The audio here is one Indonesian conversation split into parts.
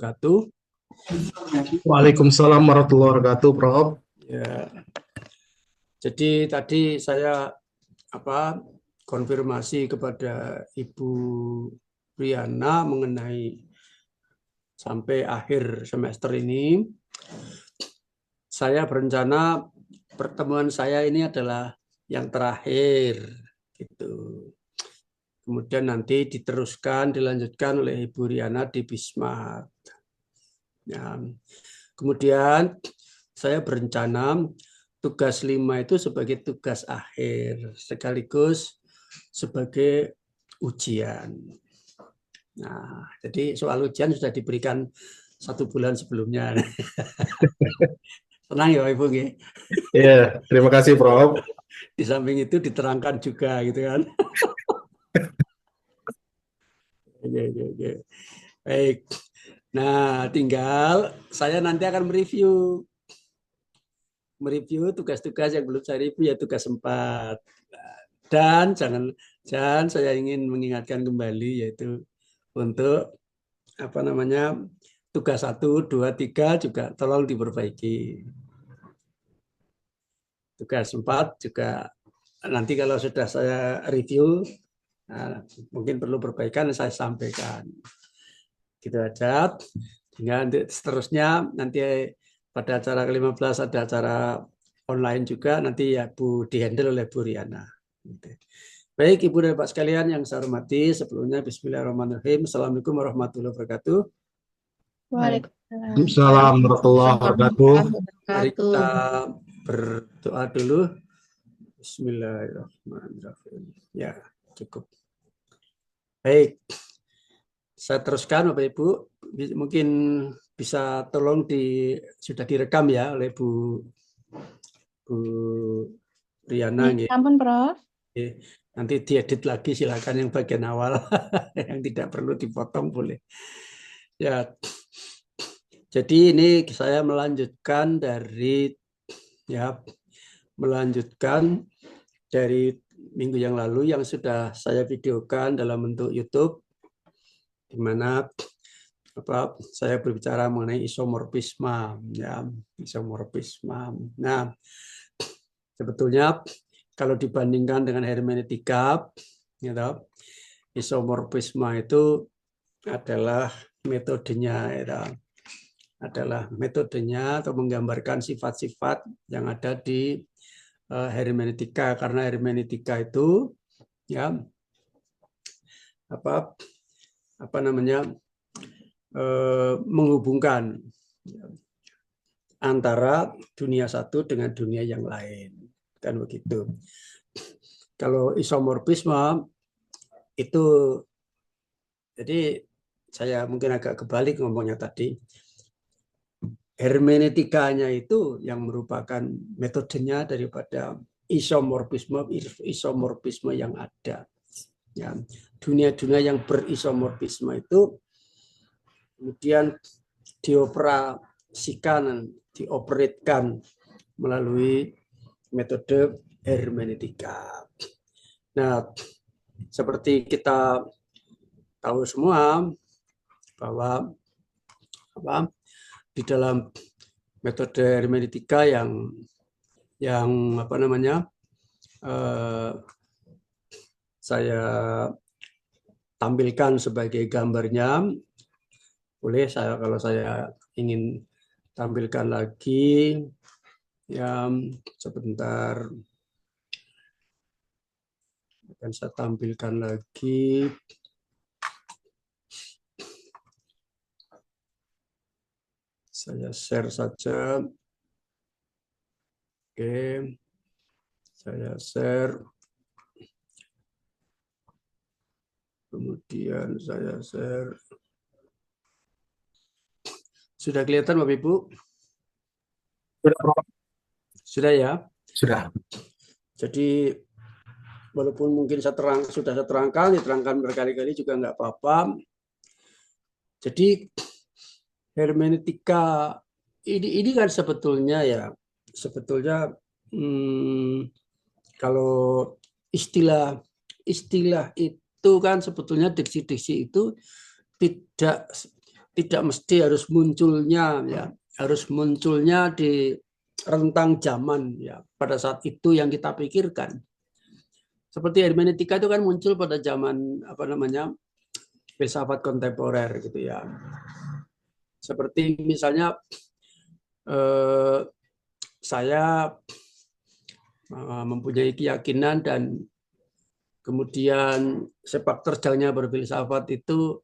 wabarakatuh. Waalaikumsalam warahmatullahi wabarakatuh, Prof. Ya, jadi tadi saya konfirmasi kepada Ibu Riana mengenai sampai akhir semester ini. Saya berencana pertemuan saya ini adalah yang terakhir, gitu. Kemudian nanti diteruskan, dilanjutkan oleh Ibu Riana di Bismart. Ya. Kemudian saya berencana tugas 5 itu sebagai tugas akhir, sekaligus sebagai ujian. Nah, jadi soal ujian sudah diberikan 1 bulan sebelumnya. Tenang ya Ibu. Ya, terima kasih, Prof. Di samping itu diterangkan juga gitu kan. Baik. Nah, tinggal saya nanti akan mereview tugas-tugas yang belum saya review, ya tugas 4. Dan jangan saya ingin mengingatkan kembali, yaitu untuk tugas 1, 2, 3 juga tolong diperbaiki. Tugas 4 juga nanti kalau sudah saya review, mungkin perlu perbaikan, saya sampaikan. Gitu aja. Sehingga seterusnya nanti pada acara ke-15 ada acara online juga, nanti ya Bu dihandle oleh Bu Riana. Baik Ibu dan Pak sekalian yang saya hormati, sebelumnya Bismillahirrahmanirrahim. Assalamualaikum warahmatullahi wabarakatuh. Waalaikumsalam warahmatullahi wabarakatuh. Mari kita berdoa dulu. Bismillahirrahmanirrahim. Ya, cukup. Baik. Saya teruskan Bapak Ibu. Mungkin bisa tolong sudah direkam ya oleh Bu Riana. Ampun, Prof. Nanti diedit lagi, silakan yang bagian awal yang tidak perlu dipotong boleh. Ya. Jadi ini saya melanjutkan dari minggu yang lalu yang sudah saya videokan dalam bentuk YouTube, di mana saya berbicara mengenai isomorfisme, ya, isomorfisme. Nah, sebetulnya kalau dibandingkan dengan hermeneutika, gitu, isomorfisme itu adalah metodenya, atau menggambarkan sifat-sifat yang ada di hermeneutika, karena hermeneutika itu ya menghubungkan antara dunia satu dengan dunia yang lain, kan begitu. Kalau isomorfisme itu, jadi saya mungkin agak kebalik ngomongnya tadi. Hermeneutikanya itu yang merupakan metodenya daripada isomorfisme yang ada. Ya, dunia-dunia yang berisomorfisme itu kemudian dioperatkan melalui metode hermeneutika. Nah, seperti kita tahu semua bahwa di dalam metode hermeneutika yang saya tampilkan sebagai gambarnya. Boleh kalau saya ingin tampilkan lagi, ya sebentar. Akan saya tampilkan lagi. Saya share saja. Oke. Saya share. Kemudian saya share. Sudah kelihatan Bapak Ibu? Sudah ya? Sudah. Jadi walaupun mungkin sudah saya diterangkan berkali-kali juga nggak apa-apa. Jadi hermeneutika ini kan sebetulnya kalau istilah itu kan sebetulnya diksi-diksi itu tidak tidak mesti harus munculnya ya, harus munculnya di rentang zaman ya pada saat itu yang kita pikirkan. Seperti hermeneutika itu kan muncul pada zaman apa namanya filsafat kontemporer gitu ya. Seperti misalnya saya mempunyai keyakinan dan kemudian sepak terjangnya berfilsafat itu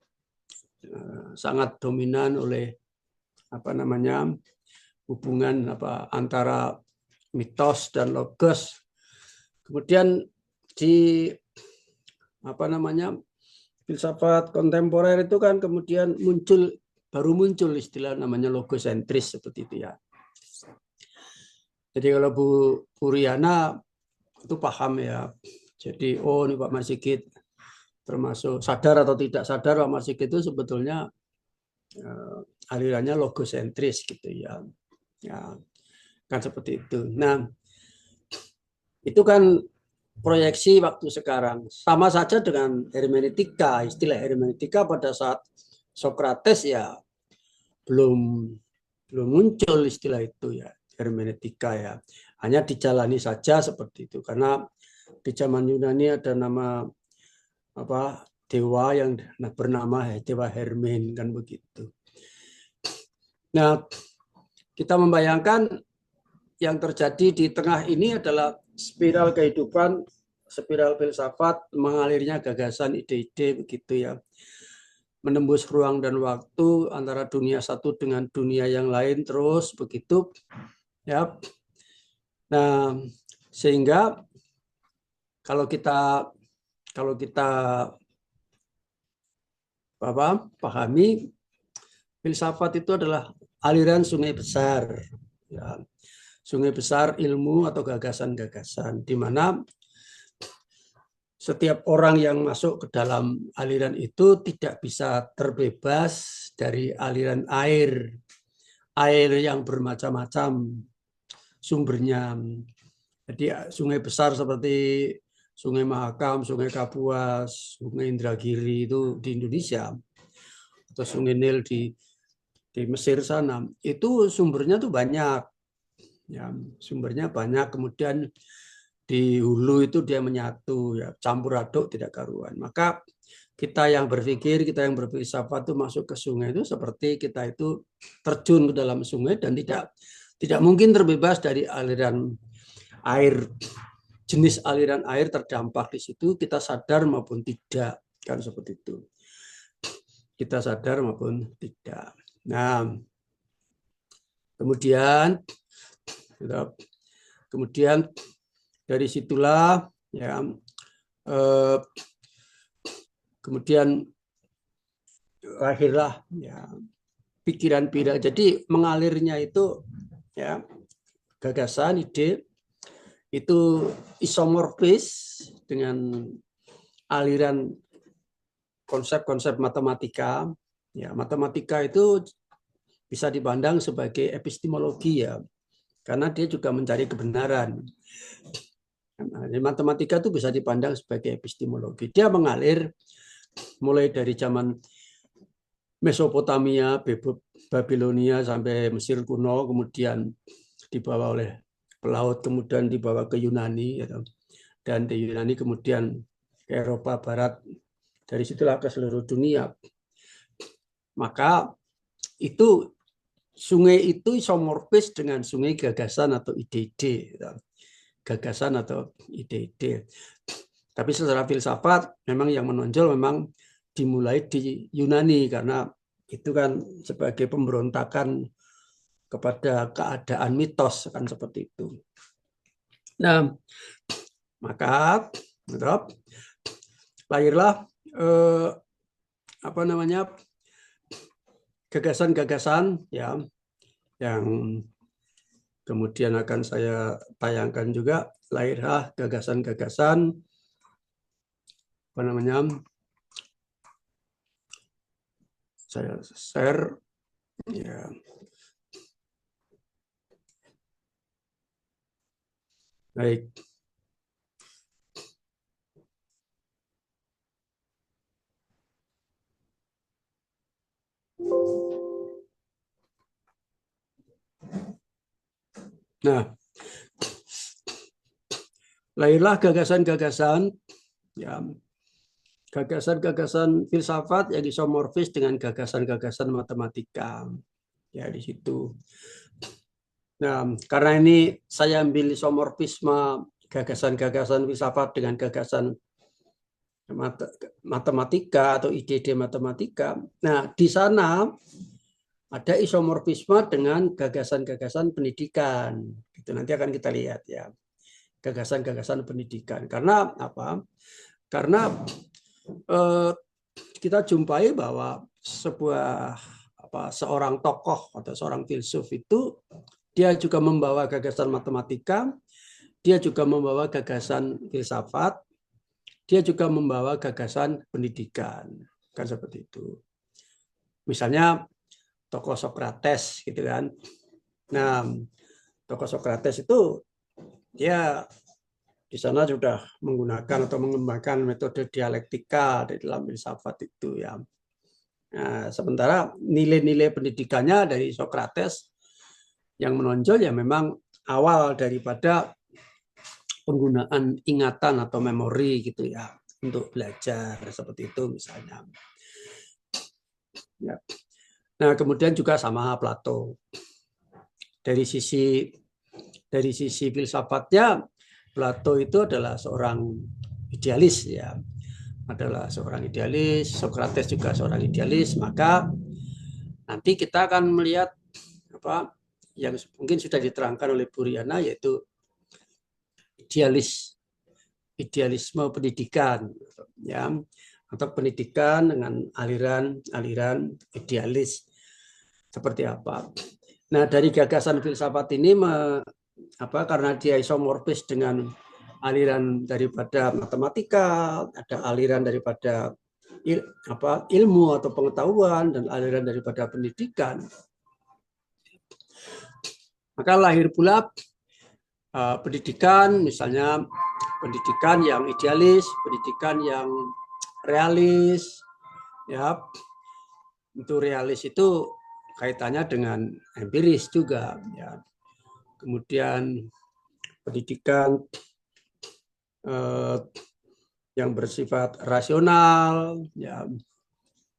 sangat dominan oleh apa namanya hubungan antara mitos dan logos. Kemudian di apa namanya filsafat kontemporer itu kan kemudian baru muncul istilah namanya logosentris seperti itu ya. Jadi kalau Bu Puriana itu paham ya. Jadi ini Pak Marsikit termasuk sadar atau tidak sadar Pak Marsikit itu sebetulnya alirannya logosentris gitu ya. Ya, kan seperti itu. Nah, itu kan proyeksi waktu sekarang. Sama saja dengan hermeneutika. Istilah hermeneutika pada saat Sokrates ya belum muncul istilah itu ya, hermeneutika ya. Hanya dijalani saja seperti itu karena di zaman Yunani ada nama dewa yang bernama dewa Hermes kan begitu. Nah, kita membayangkan yang terjadi di tengah ini adalah spiral kehidupan, spiral filsafat, mengalirnya gagasan, ide-ide begitu ya. Menembus ruang dan waktu antara dunia satu dengan dunia yang lain terus begitu ya. Nah, sehingga kalau kita pahami filsafat itu adalah aliran sungai besar ya. Sungai besar ilmu atau gagasan-gagasan di mana setiap orang yang masuk ke dalam aliran itu tidak bisa terbebas dari aliran air yang bermacam-macam sumbernya. Jadi sungai besar seperti Sungai Mahakam, Sungai Kapuas, Sungai Indragiri itu di Indonesia atau Sungai Nil di Mesir sana itu sumbernya tuh banyak. Ya, sumbernya banyak, kemudian di hulu itu dia menyatu ya, campur aduk tidak karuan. Maka kita yang berpikir, kita yang berfilsafat itu masuk ke sungai itu seperti kita itu terjun ke dalam sungai dan tidak mungkin terbebas dari aliran air, jenis aliran air terdampak di situ, kita sadar maupun tidak, kan seperti itu. Kita sadar maupun tidak. Nah, kemudian dari situlah ya kemudian lahirlah ya pikiran-pikiran. Jadi mengalirnya itu ya gagasan, ide itu isomorfis dengan aliran konsep-konsep matematika. Ya, matematika itu bisa dipandang sebagai epistemologi ya, karena dia juga mencari kebenaran. Matematika itu bisa dipandang sebagai epistemologi. Dia mengalir mulai dari zaman Mesopotamia, Babilonia sampai Mesir kuno, kemudian dibawa oleh pelaut, kemudian dibawa ke Yunani, dan di Yunani kemudian ke Eropa Barat, dari situlah ke seluruh dunia. Maka itu sungai itu isomorfis dengan sungai gagasan atau ide-ide. Gagasan atau ide-ide. Tapi secara filsafat memang yang menonjol memang dimulai di Yunani karena itu kan sebagai pemberontakan kepada keadaan mitos kan seperti itu. Nah, maka lahirlah gagasan-gagasan ya yang kemudian akan saya tayangkan juga. Lahirlah gagasan-gagasan saya share ya. Baik. Nah, lahirlah gagasan-gagasan, ya, gagasan-gagasan filsafat yang isomorfis dengan gagasan-gagasan matematika. Ya, di situ. Nah, karena ini saya ambil isomorfisme gagasan-gagasan filsafat dengan gagasan matematika atau ide-ide matematika. Nah, di sana ada isomorfisme dengan gagasan-gagasan pendidikan. Itu nanti akan kita lihat ya. Gagasan-gagasan pendidikan. Karena apa? Karena kita jumpai bahwa seorang tokoh atau seorang filsuf itu dia juga membawa gagasan matematika, dia juga membawa gagasan filsafat, dia juga membawa gagasan pendidikan, kan seperti itu. Misalnya tokoh Sokrates, gitu kan. Nah, tokoh Sokrates itu dia di sana sudah menggunakan atau mengembangkan metode dialektika di dalam filsafat itu ya. Nah, sementara nilai-nilai pendidikannya dari Sokrates yang menonjol ya memang awal daripada penggunaan ingatan atau memori gitu ya untuk belajar seperti itu misalnya. Ya. Nah, kemudian juga sama Plato. Dari sisi filsafatnya, Plato itu adalah seorang idealis ya. Adalah seorang idealis, Sokrates juga seorang idealis, maka nanti kita akan melihat apa yang mungkin sudah diterangkan oleh Bu Riana, yaitu idealisme pendidikan ya, atau pendidikan dengan aliran idealis seperti apa. Nah, dari gagasan filsafat ini karena dia isomorfis dengan aliran daripada matematika, ada aliran daripada ilmu atau pengetahuan, dan aliran daripada pendidikan. Maka lahir pula pendidikan, misalnya pendidikan yang idealis, pendidikan yang realis, ya. Untuk realis itu kaitannya dengan empiris juga, ya. Kemudian pendidikan yang bersifat rasional, ya,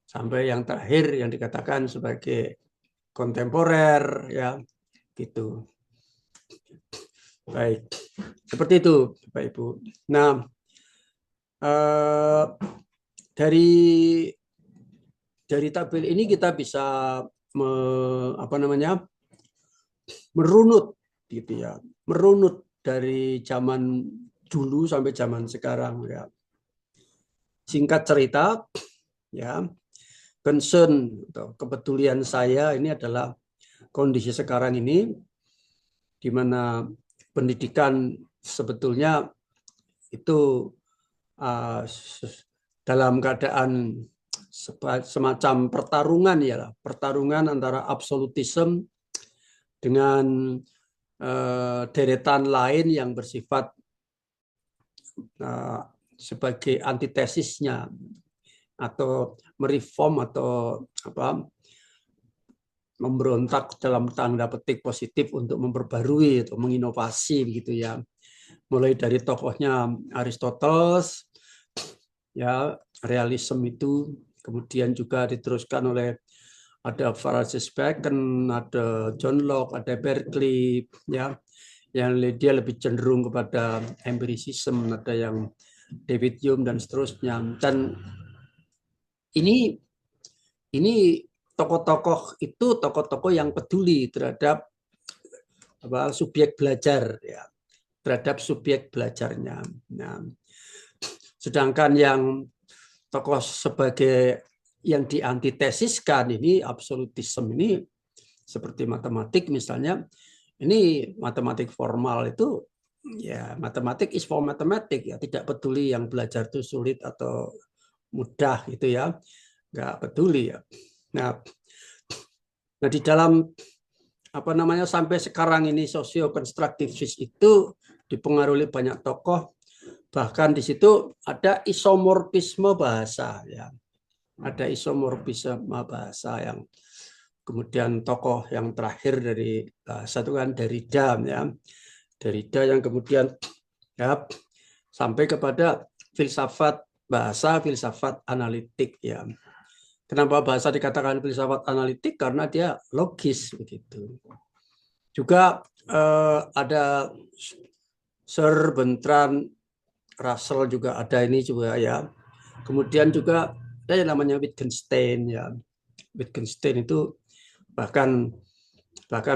sampai yang terakhir yang dikatakan sebagai kontemporer, ya, gitu. Baik, seperti itu, Bapak Ibu. Nah, dari tabel ini kita bisa merunut, gitu ya, merunut dari zaman dulu sampai zaman sekarang, ya. Singkat cerita, ya, concern atau kepedulian saya ini adalah kondisi sekarang ini, di mana pendidikan sebetulnya itu dalam keadaan semacam pertarungan, ya, pertarungan antara absolutisme dengan deretan lain yang bersifat sebagai antitesisnya, atau mereform atau memberontak dalam tanda petik positif untuk memperbarui atau menginovasi, begitu ya. Mulai dari tokohnya Aristoteles, ya, realisme itu, kemudian juga diteruskan oleh ada Francis Bacon, ada John Locke, ada Berkeley, ya, yang dia lebih cenderung kepada empiricism, ada yang David Hume dan seterusnya. Dan ini tokoh-tokoh itu tokoh-tokoh yang peduli terhadap subjek belajar, ya, terhadap subjek belajarnya. Nah, sedangkan yang tokoh sebagai yang diantitesiskan ini, absolutisme ini, seperti matematik misalnya, ini matematik formal itu, ya, matematik is for mathematics, ya, tidak peduli yang belajar itu sulit atau mudah, gitu ya, nggak peduli, ya. Nah, di dalam sampai sekarang ini sosiokonstruktivis itu dipengaruhi banyak tokoh, bahkan di situ ada isomorfisme bahasa, ya. Ada isomorfisme bahasa yang kemudian tokoh yang terakhir dari bahasa itu kan Derrida ya. Derrida yang kemudian ya sampai kepada filsafat bahasa, filsafat analitik ya. Kenapa bahasa dikatakan filsafat analitik? Karena dia logis begitu. Juga ada Sir Bertrand Russell juga ada ini juga ya. Kemudian juga ada yang namanya Wittgenstein ya. Wittgenstein itu bahkan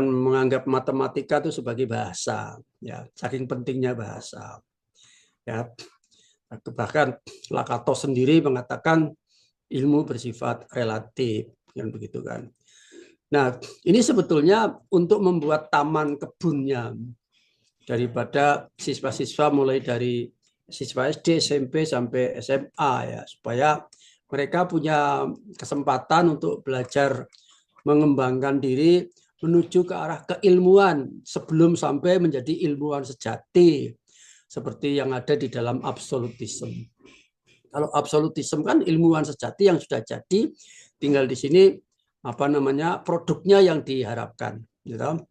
menganggap matematika itu sebagai bahasa ya, saking pentingnya bahasa ya. Bahkan Lakatos sendiri mengatakan ilmu bersifat relatif kan begitu kan. Nah, ini sebetulnya untuk membuat taman kebunnya daripada siswa-siswa mulai dari siswa SD, SMP sampai SMA ya, supaya mereka punya kesempatan untuk belajar mengembangkan diri menuju ke arah keilmuan sebelum sampai menjadi ilmuwan sejati seperti yang ada di dalam absolutisme. Kalau absolutisme kan ilmuwan sejati yang sudah jadi, tinggal di sini produknya yang diharapkan, gitu.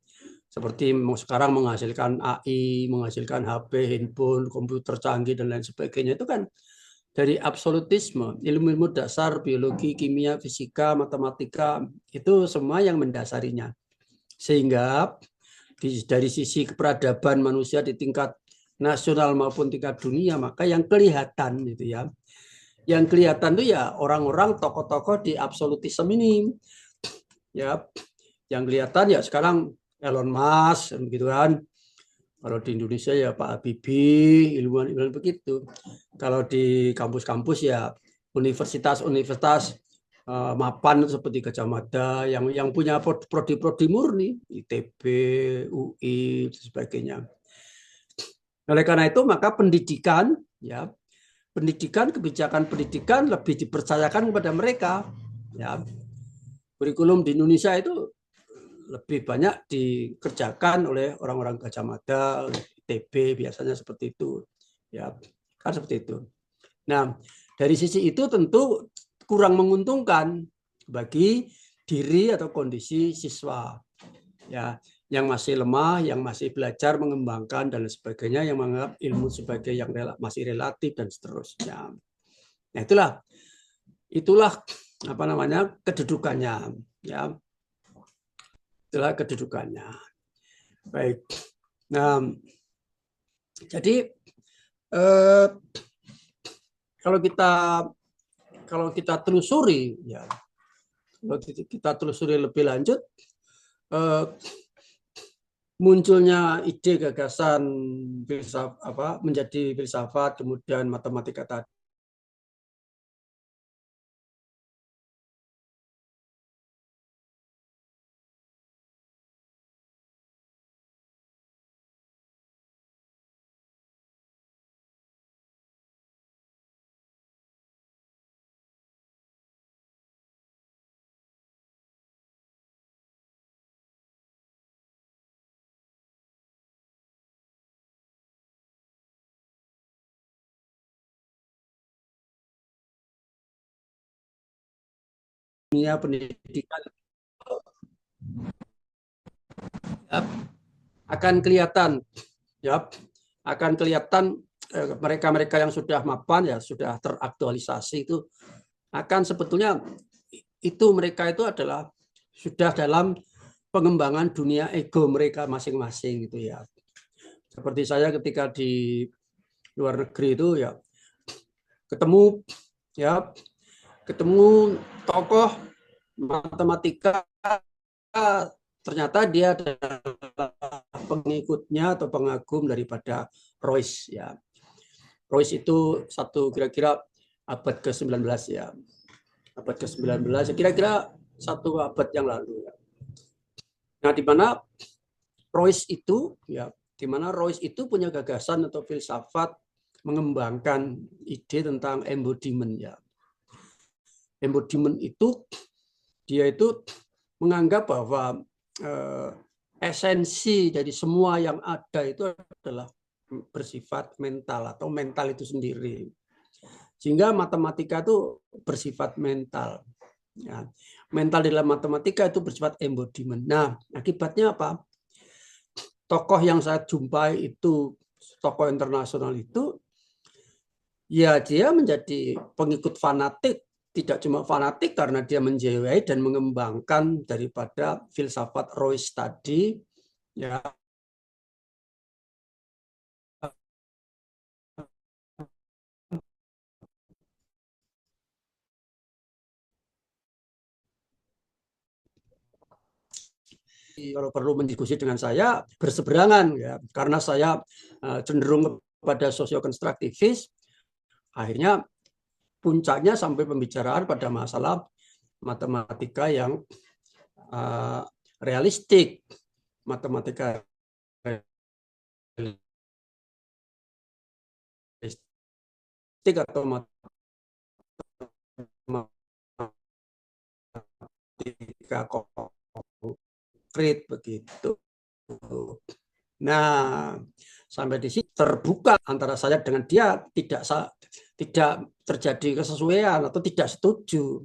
Seperti sekarang menghasilkan AI, menghasilkan HP, handphone, komputer canggih dan lain sebagainya itu kan dari absolutisme, ilmu-ilmu dasar biologi, kimia, fisika, matematika itu semua yang mendasarinya. Sehingga dari sisi keperadaban manusia di tingkat nasional maupun tingkat dunia, maka yang kelihatan itu ya. Yang kelihatan itu ya orang-orang tokoh-tokoh di absolutisme ini. Ya, yang kelihatan ya sekarang Elon Musk begitu kan. Kalau di Indonesia ya Pak Habibie, ilmuwan-ilmuwan begitu. Kalau di kampus-kampus ya universitas-universitas mapan seperti Gajah Mada yang punya prodi-prodi murni, ITB, UI dan sebagainya. Oleh karena itu maka pendidikan ya, kebijakan pendidikan lebih dipercayakan kepada mereka ya. Kurikulum di Indonesia itu lebih banyak dikerjakan oleh orang-orang Gajah Mada, ITB biasanya seperti itu. Ya, kan seperti itu. Nah, dari sisi itu tentu kurang menguntungkan bagi diri atau kondisi siswa. Ya, yang masih lemah, yang masih belajar mengembangkan dan sebagainya, yang menganggap ilmu sebagai yang masih relatif dan seterusnya. Nah, itulah kedudukannya ya. Itulah kedudukannya. Baik. Nah, jadi kalau kita telusuri ya, kalau kita telusuri lebih lanjut, munculnya ide gagasan menjadi filsafat kemudian matematika tadi dunia pendidikan ya, akan kelihatan mereka-mereka yang sudah mapan ya, sudah teraktualisasi itu akan sebetulnya mereka itu adalah sudah dalam pengembangan dunia ego mereka masing-masing gitu ya. Seperti saya ketika di luar negeri itu ya ketemu tokoh matematika, ternyata dia adalah pengikutnya atau pengagum daripada Royce ya. Royce itu kira-kira abad ke-19 ya. Abad ke-19 kira-kira satu abad yang lalu ya. Nah, di mana Royce itu punya gagasan atau filsafat mengembangkan ide tentang embodiment ya. Embodiment itu dia itu menganggap bahwa esensi dari semua yang ada itu adalah bersifat mental atau mental itu sendiri. Sehingga matematika itu bersifat mental. Ya. mental dalam matematika itu bersifat embodiment. Nah, akibatnya apa? Tokoh yang saya jumpai itu, tokoh internasional itu, ya dia menjadi pengikut fanatik, tidak cuma fanatik karena dia menjiwai dan mengembangkan daripada filsafat Royce tadi, ya. Kalau perlu mendiskusi dengan saya berseberangan, ya, karena saya cenderung kepada sosiokonstruktivis. Akhirnya puncaknya sampai pembicaraan pada masalah matematika yang realistik, matematika realistik atau matematika konkret begitu. Nah, sampai di sini terbuka antara saya dengan dia, tidak terjadi kesesuaian atau tidak setuju.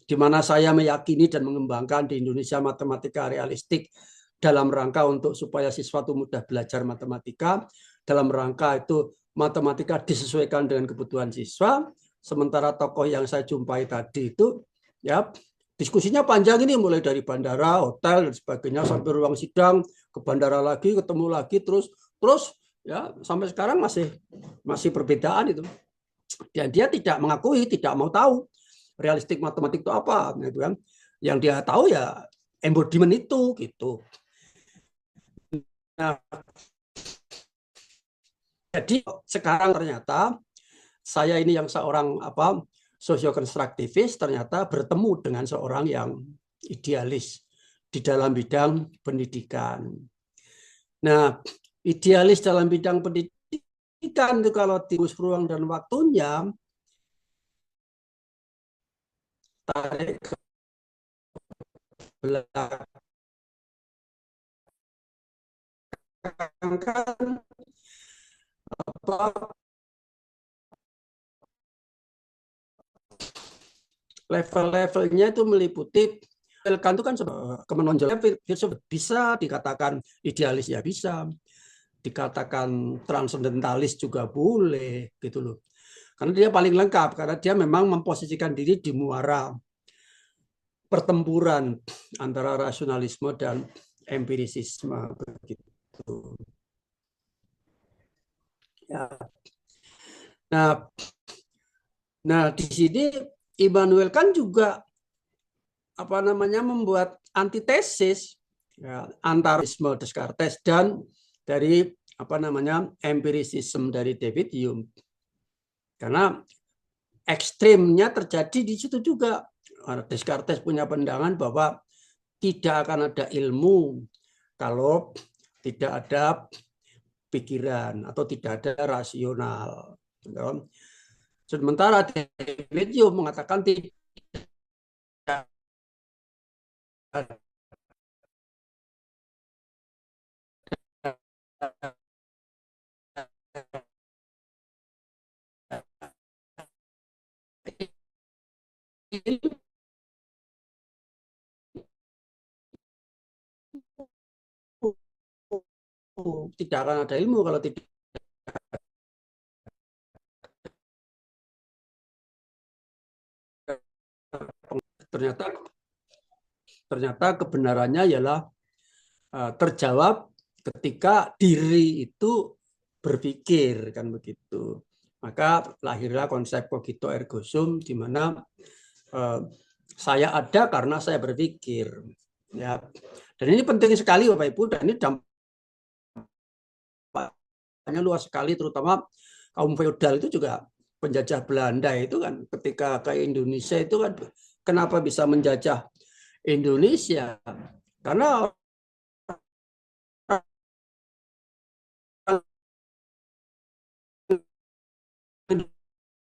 Di mana saya meyakini dan mengembangkan di Indonesia matematika realistik dalam rangka untuk supaya siswa itu mudah belajar matematika, dalam rangka itu matematika disesuaikan dengan kebutuhan siswa. Sementara tokoh yang saya jumpai tadi itu, ya, diskusinya panjang ini, mulai dari bandara, hotel dan sebagainya sampai ruang sidang, ke bandara lagi, ketemu lagi, terus ya sampai sekarang masih perbedaan itu. Dan dia tidak mengakui, tidak mau tahu realistik matematik itu apa, gitu kan. Yang dia tahu ya embodiment itu, gitu. Nah, jadi sekarang ternyata saya ini yang seorang sosiokonstruktivis ternyata bertemu dengan seorang yang idealis di dalam bidang pendidikan. Nah, idealis dalam bidang pendidikan itu kalau di ruang dan waktunya tarik ke belakang kan level-levelnya itu meliputi Kant itu kan kemenonjolan filsuf, bisa dikatakan idealis ya bisa, dikatakan transendentalis juga boleh gitu loh. Karena dia paling lengkap, karena dia memang memposisikan diri di muara pertempuran antara rasionalisme dan empirisisme begitu. Ya. Nah, di sini Immanuel Kant juga membuat antitesis, ya, antara Descartes dan dari empirisisme dari David Hume. Karena ekstrimnya terjadi di situ juga. Descartes punya pandangan bahwa tidak akan ada ilmu kalau tidak ada pikiran atau tidak ada rasional. Sementara David Hume mengatakan tidak ada ilmu, tidak akan ada ilmu kalau tidak. Ternyata kebenarannya ialah terjawab ketika diri itu berpikir, kan begitu. Maka lahirlah konsep cogito ergo sum, di mana saya ada karena saya berpikir, ya. Dan ini penting sekali Bapak Ibu, dan ini dampaknya luas sekali, terutama kaum feodal itu juga penjajah Belanda itu kan ketika ke Indonesia itu kan kenapa bisa menjajah Indonesia? Karena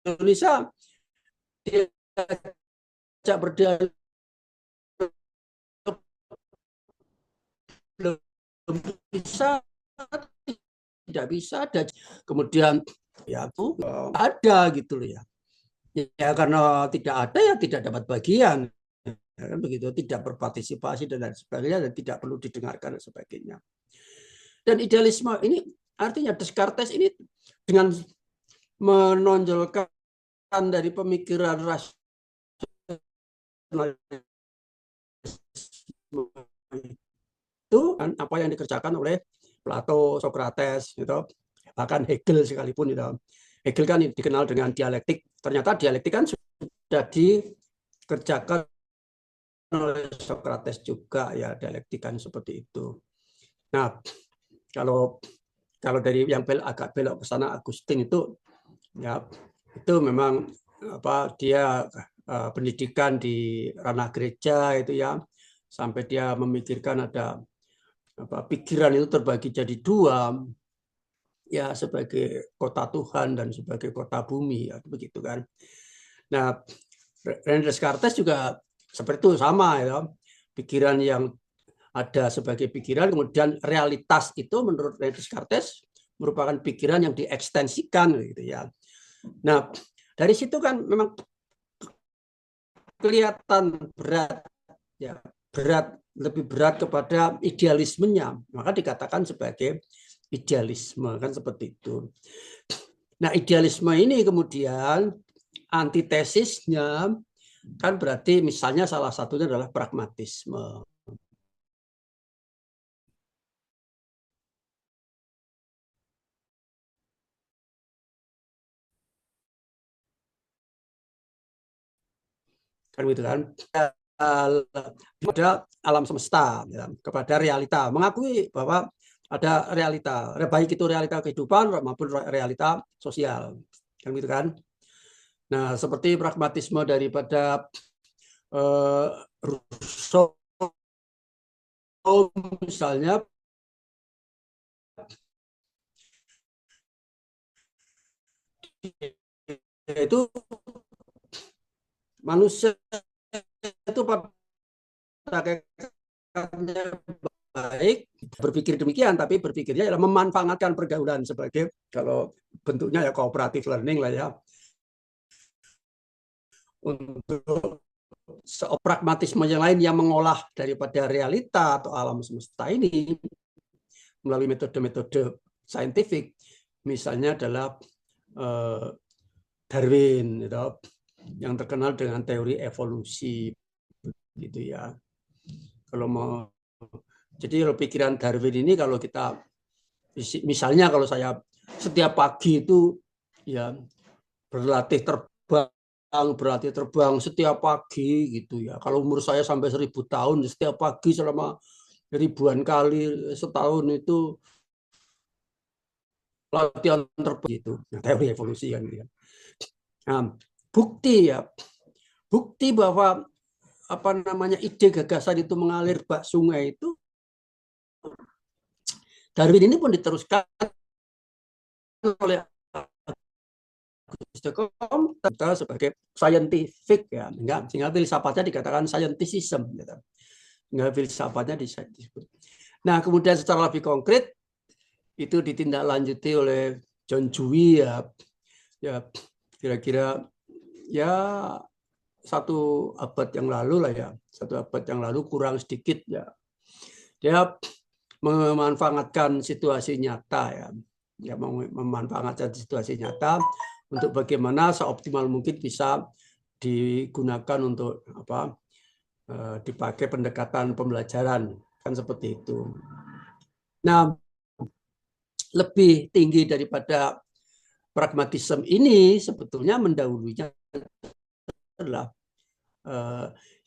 Indonesia diajak berdialog belum bisa, tidak bisa ada, kemudian ya aku ada gitu loh ya. Ya karena tidak ada ya tidak dapat bagian. ya kan begitu, tidak berpartisipasi dan lain sebagainya, dan tidak perlu didengarkan dan sebagainya. Dan idealisme ini artinya Descartes ini dengan menonjolkan dari pemikiran rasional itu kan apa yang dikerjakan oleh Plato, Socrates, gitu, bahkan Hegel sekalipun. Gitu. Hegel kan dikenal dengan dialektik. Ternyata dialektik kan sudah dikerjakan oleh Socrates juga, ya, dialektik kan seperti itu. Nah, kalau dari yang agak belok ke sana, Agustin itu, ya, itu memang apa, dia pendidikan di ranah gereja itu, ya, sampai dia memikirkan ada apa, pikiran itu terbagi jadi dua, ya, sebagai kota Tuhan dan sebagai kota bumi, ya, begitu kan. Nah, René Descartes juga seperti itu, sama, ya, pikiran yang ada sebagai pikiran, kemudian realitas itu menurut René Descartes merupakan pikiran yang diekstensikan, gitu ya. Nah, dari situ kan memang kelihatan berat, ya, lebih berat kepada idealismenya, maka dikatakan sebagai idealisme, kan seperti itu. Nah, idealisme ini kemudian antitesisnya kan berarti misalnya salah satunya adalah pragmatisme. Kan gitu kan, kepada alam semesta, ya, kepada realita, mengakui bahwa ada realita, baik itu realita kehidupan maupun realita sosial, kan gitu kan. Nah, seperti pragmatisme daripada Rousseau misalnya, itu manusia itu pada hakikatnya baik, berpikir demikian, tapi berpikirnya adalah memanfaatkan pergaulan sebagai, kalau bentuknya ya cooperative learning lah, ya, untuk pragmatisme yang lain yang mengolah daripada realita atau alam semesta ini melalui metode-metode saintifik, misalnya adalah Darwin, gitu, yang terkenal dengan teori evolusi, gitu ya. Kalau mau, jadi kalau pikiran Darwin ini, kalau kita misalnya, kalau saya setiap pagi itu, ya, berlatih terbang setiap pagi, gitu ya. Kalau umur saya sampai 1000 tahun, setiap pagi selama ribuan kali setahun itu latihan terbang, itu teori evolusi kan, gitu. Nah, bukti bahwa apa namanya, ide gagasan itu mengalir bak sungai itu, Darwin ini pun diteruskan oleh kita sebagai scientific, ya, sehingga filsafatnya dikatakan scientificism, gitu. Sehingga filsafatnya disebut. Nah, kemudian secara lebih konkret itu ditindaklanjuti oleh John Dewey, ya kira-kira ya 1 abad yang lalu lah, ya, 1 abad yang lalu kurang sedikit, ya, dia memanfaatkan situasi nyata, ya, memanfaatkan situasi nyata untuk bagaimana seoptimal mungkin bisa digunakan untuk apa, dipakai pendekatan pembelajaran, kan seperti itu. Nah, lebih tinggi daripada pragmatisme ini sebetulnya mendahulunya adalah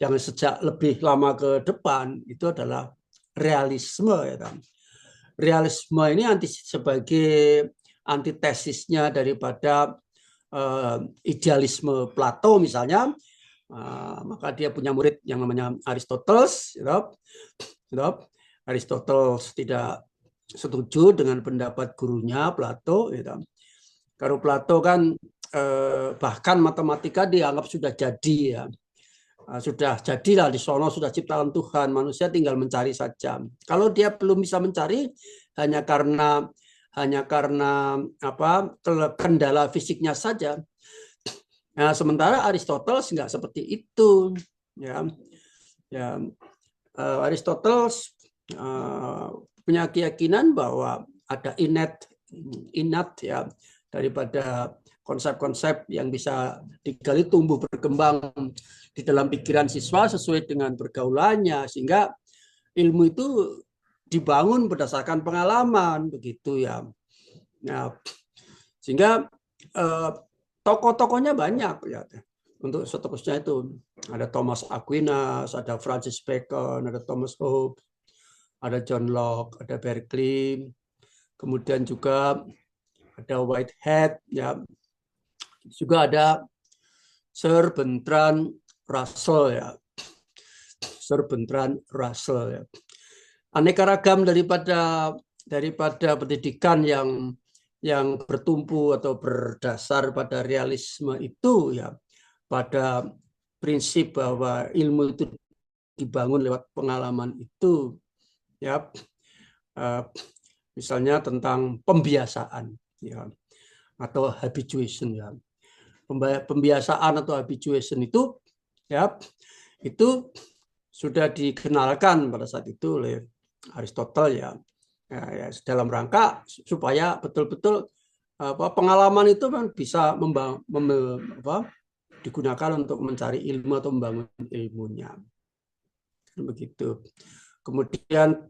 yang sejak lebih lama ke depan itu adalah realisme, ya kan. Realisme ini sebagai antitesisnya daripada idealisme Plato misalnya, maka dia punya murid yang namanya Aristoteles, Aristoteles tidak setuju dengan pendapat gurunya Plato, Karena Plato kan bahkan matematika dianggap sudah jadi, ya. Sudah jadilah di sono, sudah ciptaan Tuhan, manusia tinggal mencari saja. Kalau dia belum bisa mencari hanya karena apa, kendala fisiknya saja. Nah, sementara Aristoteles nggak seperti itu, ya. ya Aristoteles punya keyakinan bahwa ada innate ya daripada konsep-konsep yang bisa digali tumbuh berkembang di dalam pikiran siswa sesuai dengan pergaulannya, sehingga ilmu itu dibangun berdasarkan pengalaman begitu ya. Nah, sehingga tokoh-tokohnya banyak ya. Untuk seterusnya itu ada Thomas Aquinas, ada Francis Bacon, ada Thomas Hobbes, ada John Locke, ada Berkeley, kemudian juga ada Whitehead, ya, juga ada Sir Bertrand Russell, ya, Sir Bertrand Russell, ya. Aneka ragam daripada pendidikan yang bertumpu atau berdasar pada realisme itu, ya, pada prinsip bahwa ilmu itu dibangun lewat pengalaman itu, ya, misalnya tentang pembiasaan, ya, atau habituation, ya. Pembiasaan atau habituation itu, ya, itu sudah dikenalkan pada saat itu oleh Aristoteles, ya, ya dalam rangka supaya betul-betul pengalaman itu bisa digunakan untuk mencari ilmu atau membangun ilmunya, begitu. Kemudian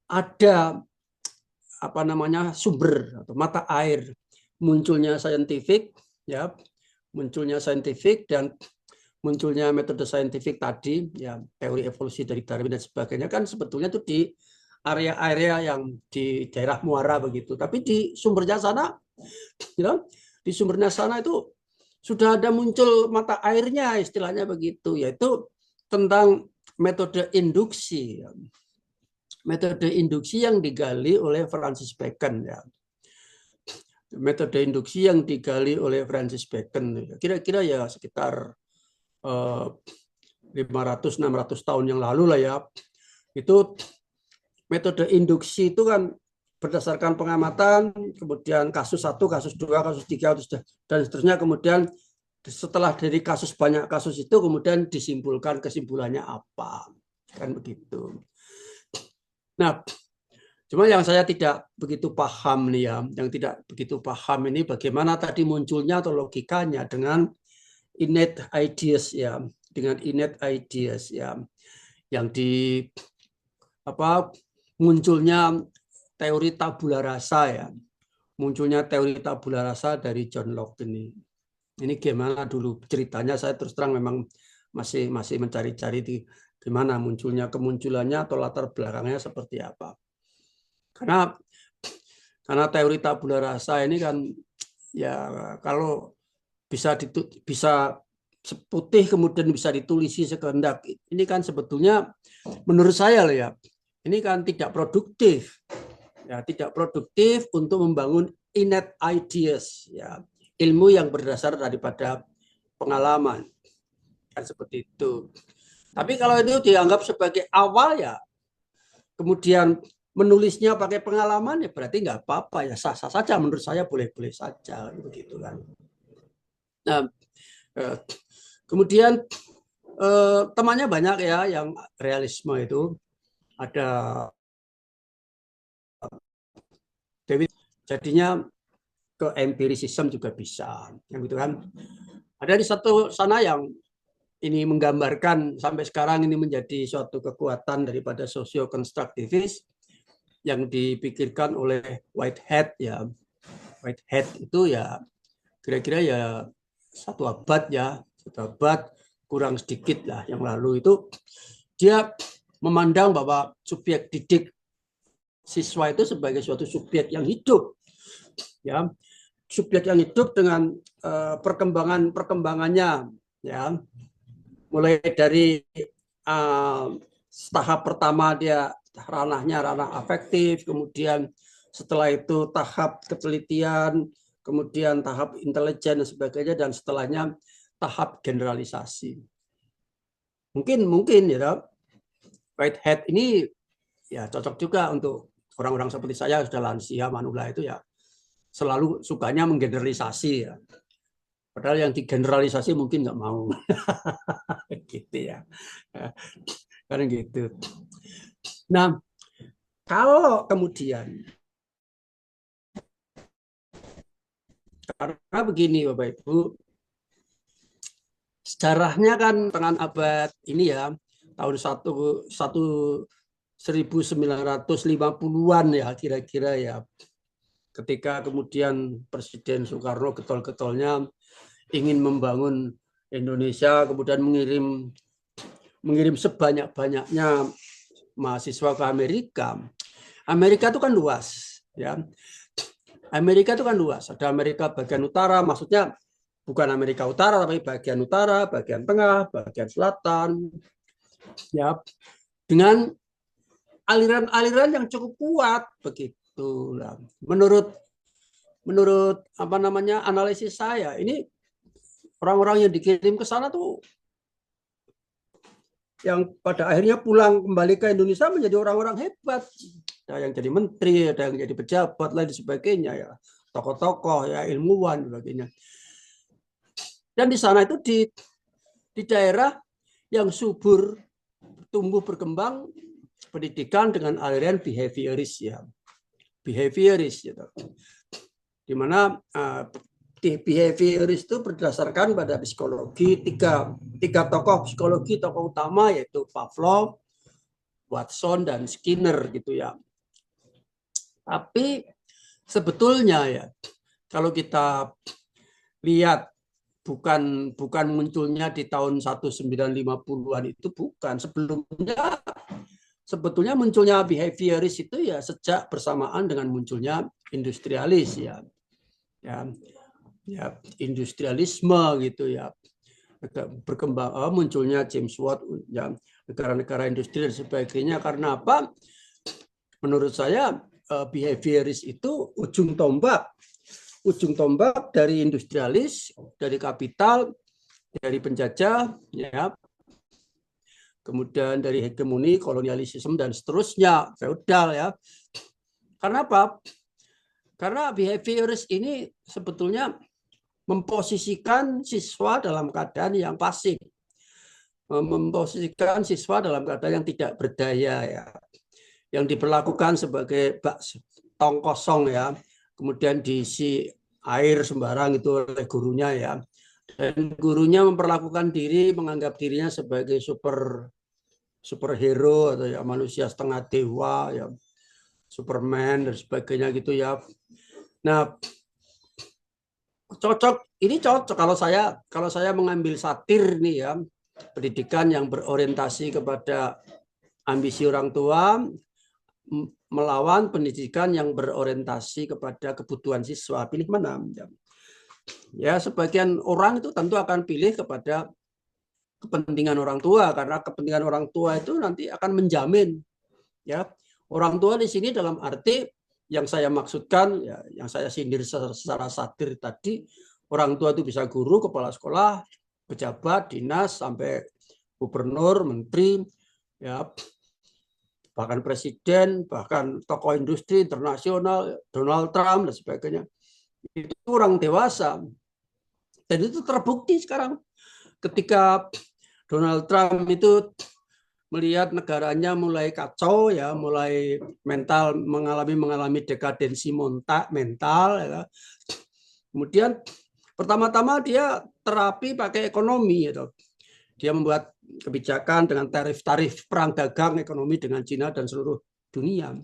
ada sumber atau mata air munculnya scientific, ya, munculnya scientific dan munculnya metode saintifik tadi, ya, teori evolusi dari Darwin dan sebagainya, kan sebetulnya itu di area-area yang di daerah muara begitu. Tapi di sumbernya sana, ya, di sumbernya sana itu sudah ada muncul mata airnya, istilahnya begitu, yaitu tentang metode induksi. Metode induksi yang digali oleh Francis Bacon, ya. Metode induksi yang digali oleh Francis Bacon, kira-kira ya sekitar 500-600 tahun yang lalu lah, ya. Itu metode induksi itu kan berdasarkan pengamatan, kemudian kasus 1, kasus 2, kasus 3, dan seterusnya. Kemudian setelah dari banyak kasus itu kemudian disimpulkan kesimpulannya apa, kan begitu. Nah, cuma yang saya tidak begitu paham nih, ya, yang tidak begitu paham ini bagaimana tadi munculnya atau logikanya dengan innate ideas, ya, dengan innate ideas, ya, yang munculnya teori tabula rasa, ya, munculnya teori tabula rasa dari John Locke ini. Ini gimana dulu ceritanya? Saya terus terang memang masih mencari-cari di gimana kemunculannya atau latar belakangnya seperti apa. Karena teori tabula rasa ini kan, ya, kalau bisa seputih kemudian bisa ditulisi sekehendak, ini kan sebetulnya menurut saya, ya, ini kan tidak produktif, ya, tidak produktif untuk membangun innate ideas, ya, ilmu yang berdasar daripada pengalaman, kan seperti itu. Tapi kalau itu dianggap sebagai awal, ya, kemudian menulisnya pakai pengalaman, ya berarti nggak apa-apa, ya, sah-sah saja, menurut saya boleh-boleh saja, begitu kan. Nah, kemudian temannya banyak, ya, yang realisme itu ada David, jadinya ke empirisism juga bisa, yang gitu kan. Ada di satu sana yang ini menggambarkan sampai sekarang ini menjadi suatu kekuatan daripada sosio-konstruktivis yang dipikirkan oleh Whitehead, ya. Whitehead itu, ya, kira-kira ya satu abad kurang sedikit lah yang lalu itu, dia memandang bahwa subjek didik siswa itu sebagai suatu subjek yang hidup, ya, subjek yang hidup dengan perkembangannya, ya, mulai dari tahap pertama dia ranahnya ranah afektif, kemudian setelah itu tahap ketelitian, kemudian tahap intelijen dan sebagainya, dan setelahnya tahap generalisasi. Mungkin ya, Whitehead ini, ya, cocok juga untuk orang-orang seperti saya sudah lansia manula itu, ya, selalu sukanya menggeneralisasi, ya. Padahal yang digeneralisasi mungkin nggak mau. Gitu ya. Karena gitu. Nah, kalau kemudian, karena begini Bapak Ibu, sejarahnya kan tangan abad ini ya, tahun 1950-an ya kira-kira ya, ketika kemudian Presiden Soekarno getol-getolnya ingin membangun Indonesia, kemudian mengirim sebanyak-banyaknya mahasiswa ke Amerika. Amerika itu kan luas, ya. Amerika itu kan luas. Ada Amerika bagian utara, maksudnya bukan Amerika Utara, tapi bagian utara, bagian tengah, bagian selatan, ya, dengan aliran-aliran yang cukup kuat begitu. Menurut apa namanya analisis saya, ini orang-orang yang dikirim ke sana tuh yang pada akhirnya pulang kembali ke Indonesia menjadi orang-orang hebat. Ada yang jadi menteri, ada yang jadi pejabat, lain sebagainya ya, tokoh-tokoh ya, ilmuwan sebagainya. Dan di sana itu di daerah yang subur, tumbuh berkembang pendidikan dengan aliran behavioris ya, behavioris gitu. Di mana behavioris itu berdasarkan pada psikologi, tiga tokoh psikologi, tokoh utama yaitu Pavlov, Watson, dan Skinner gitu ya. Tapi sebetulnya ya, kalau kita lihat bukan munculnya di tahun 1950-an itu bukan. Sebetulnya munculnya behavioris itu ya sejak bersamaan dengan munculnya industrialis ya. Ya, industrialisme gitu ya. Berkembang munculnya James Watt ya, negara-negara industri dan sebagainya. Karena apa? Menurut saya behavioris itu ujung tombak dari industrialis, dari kapital, dari penjajah, ya, kemudian dari hegemoni, kolonialisme dan seterusnya, feodal ya. Karena apa? Karena behavioris ini sebetulnya memposisikan siswa dalam keadaan yang pasif, memposisikan siswa dalam keadaan yang tidak berdaya ya, yang diperlakukan sebagai tong kosong ya, kemudian diisi air sembarang itu oleh gurunya ya, dan gurunya memperlakukan diri, menganggap dirinya sebagai superhero atau ya manusia setengah dewa ya, Superman dan sebagainya gitu ya. Nah, cocok kalau saya mengambil satir nih ya, pendidikan yang berorientasi kepada ambisi orang tua melawan pendidikan yang berorientasi kepada kebutuhan siswa, pilih mana? Ya, sebagian orang itu tentu akan pilih kepada kepentingan orang tua, karena kepentingan orang tua itu nanti akan menjamin ya. Orang tua di sini dalam arti yang saya maksudkan ya, yang saya sindir secara satir tadi, orang tua itu bisa guru, kepala sekolah, pejabat, dinas, sampai gubernur, menteri, ya, bahkan presiden, bahkan tokoh industri internasional, Donald Trump dan sebagainya. Itu orang dewasa. Dan itu terbukti sekarang ketika Donald Trump itu melihat negaranya mulai kacau ya, mulai mengalami dekadensi mental ya. Kemudian pertama-tama dia terapi pakai ekonomi gitu. Dia membuat kebijakan dengan tarif-tarif perang dagang ekonomi dengan Cina dan seluruh dunia.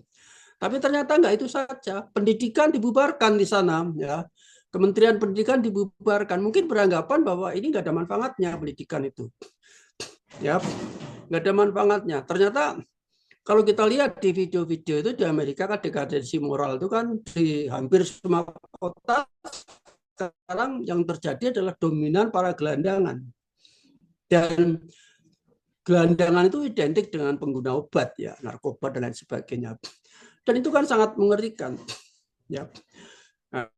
Tapi ternyata enggak itu saja. Pendidikan dibubarkan di sana ya. Kementerian Pendidikan dibubarkan. Mungkin beranggapan bahwa ini enggak ada manfaatnya pendidikan itu. Ya, enggak ada manfaatnya. Ternyata kalau kita lihat di video-video itu di Amerika kan dekadensi moral itu kan di hampir semua kota sekarang yang terjadi adalah dominan para gelandangan. Dan gelandangan itu identik dengan pengguna obat ya, narkoba dan lain sebagainya. Dan itu kan sangat mengerikan. Ya. Nah,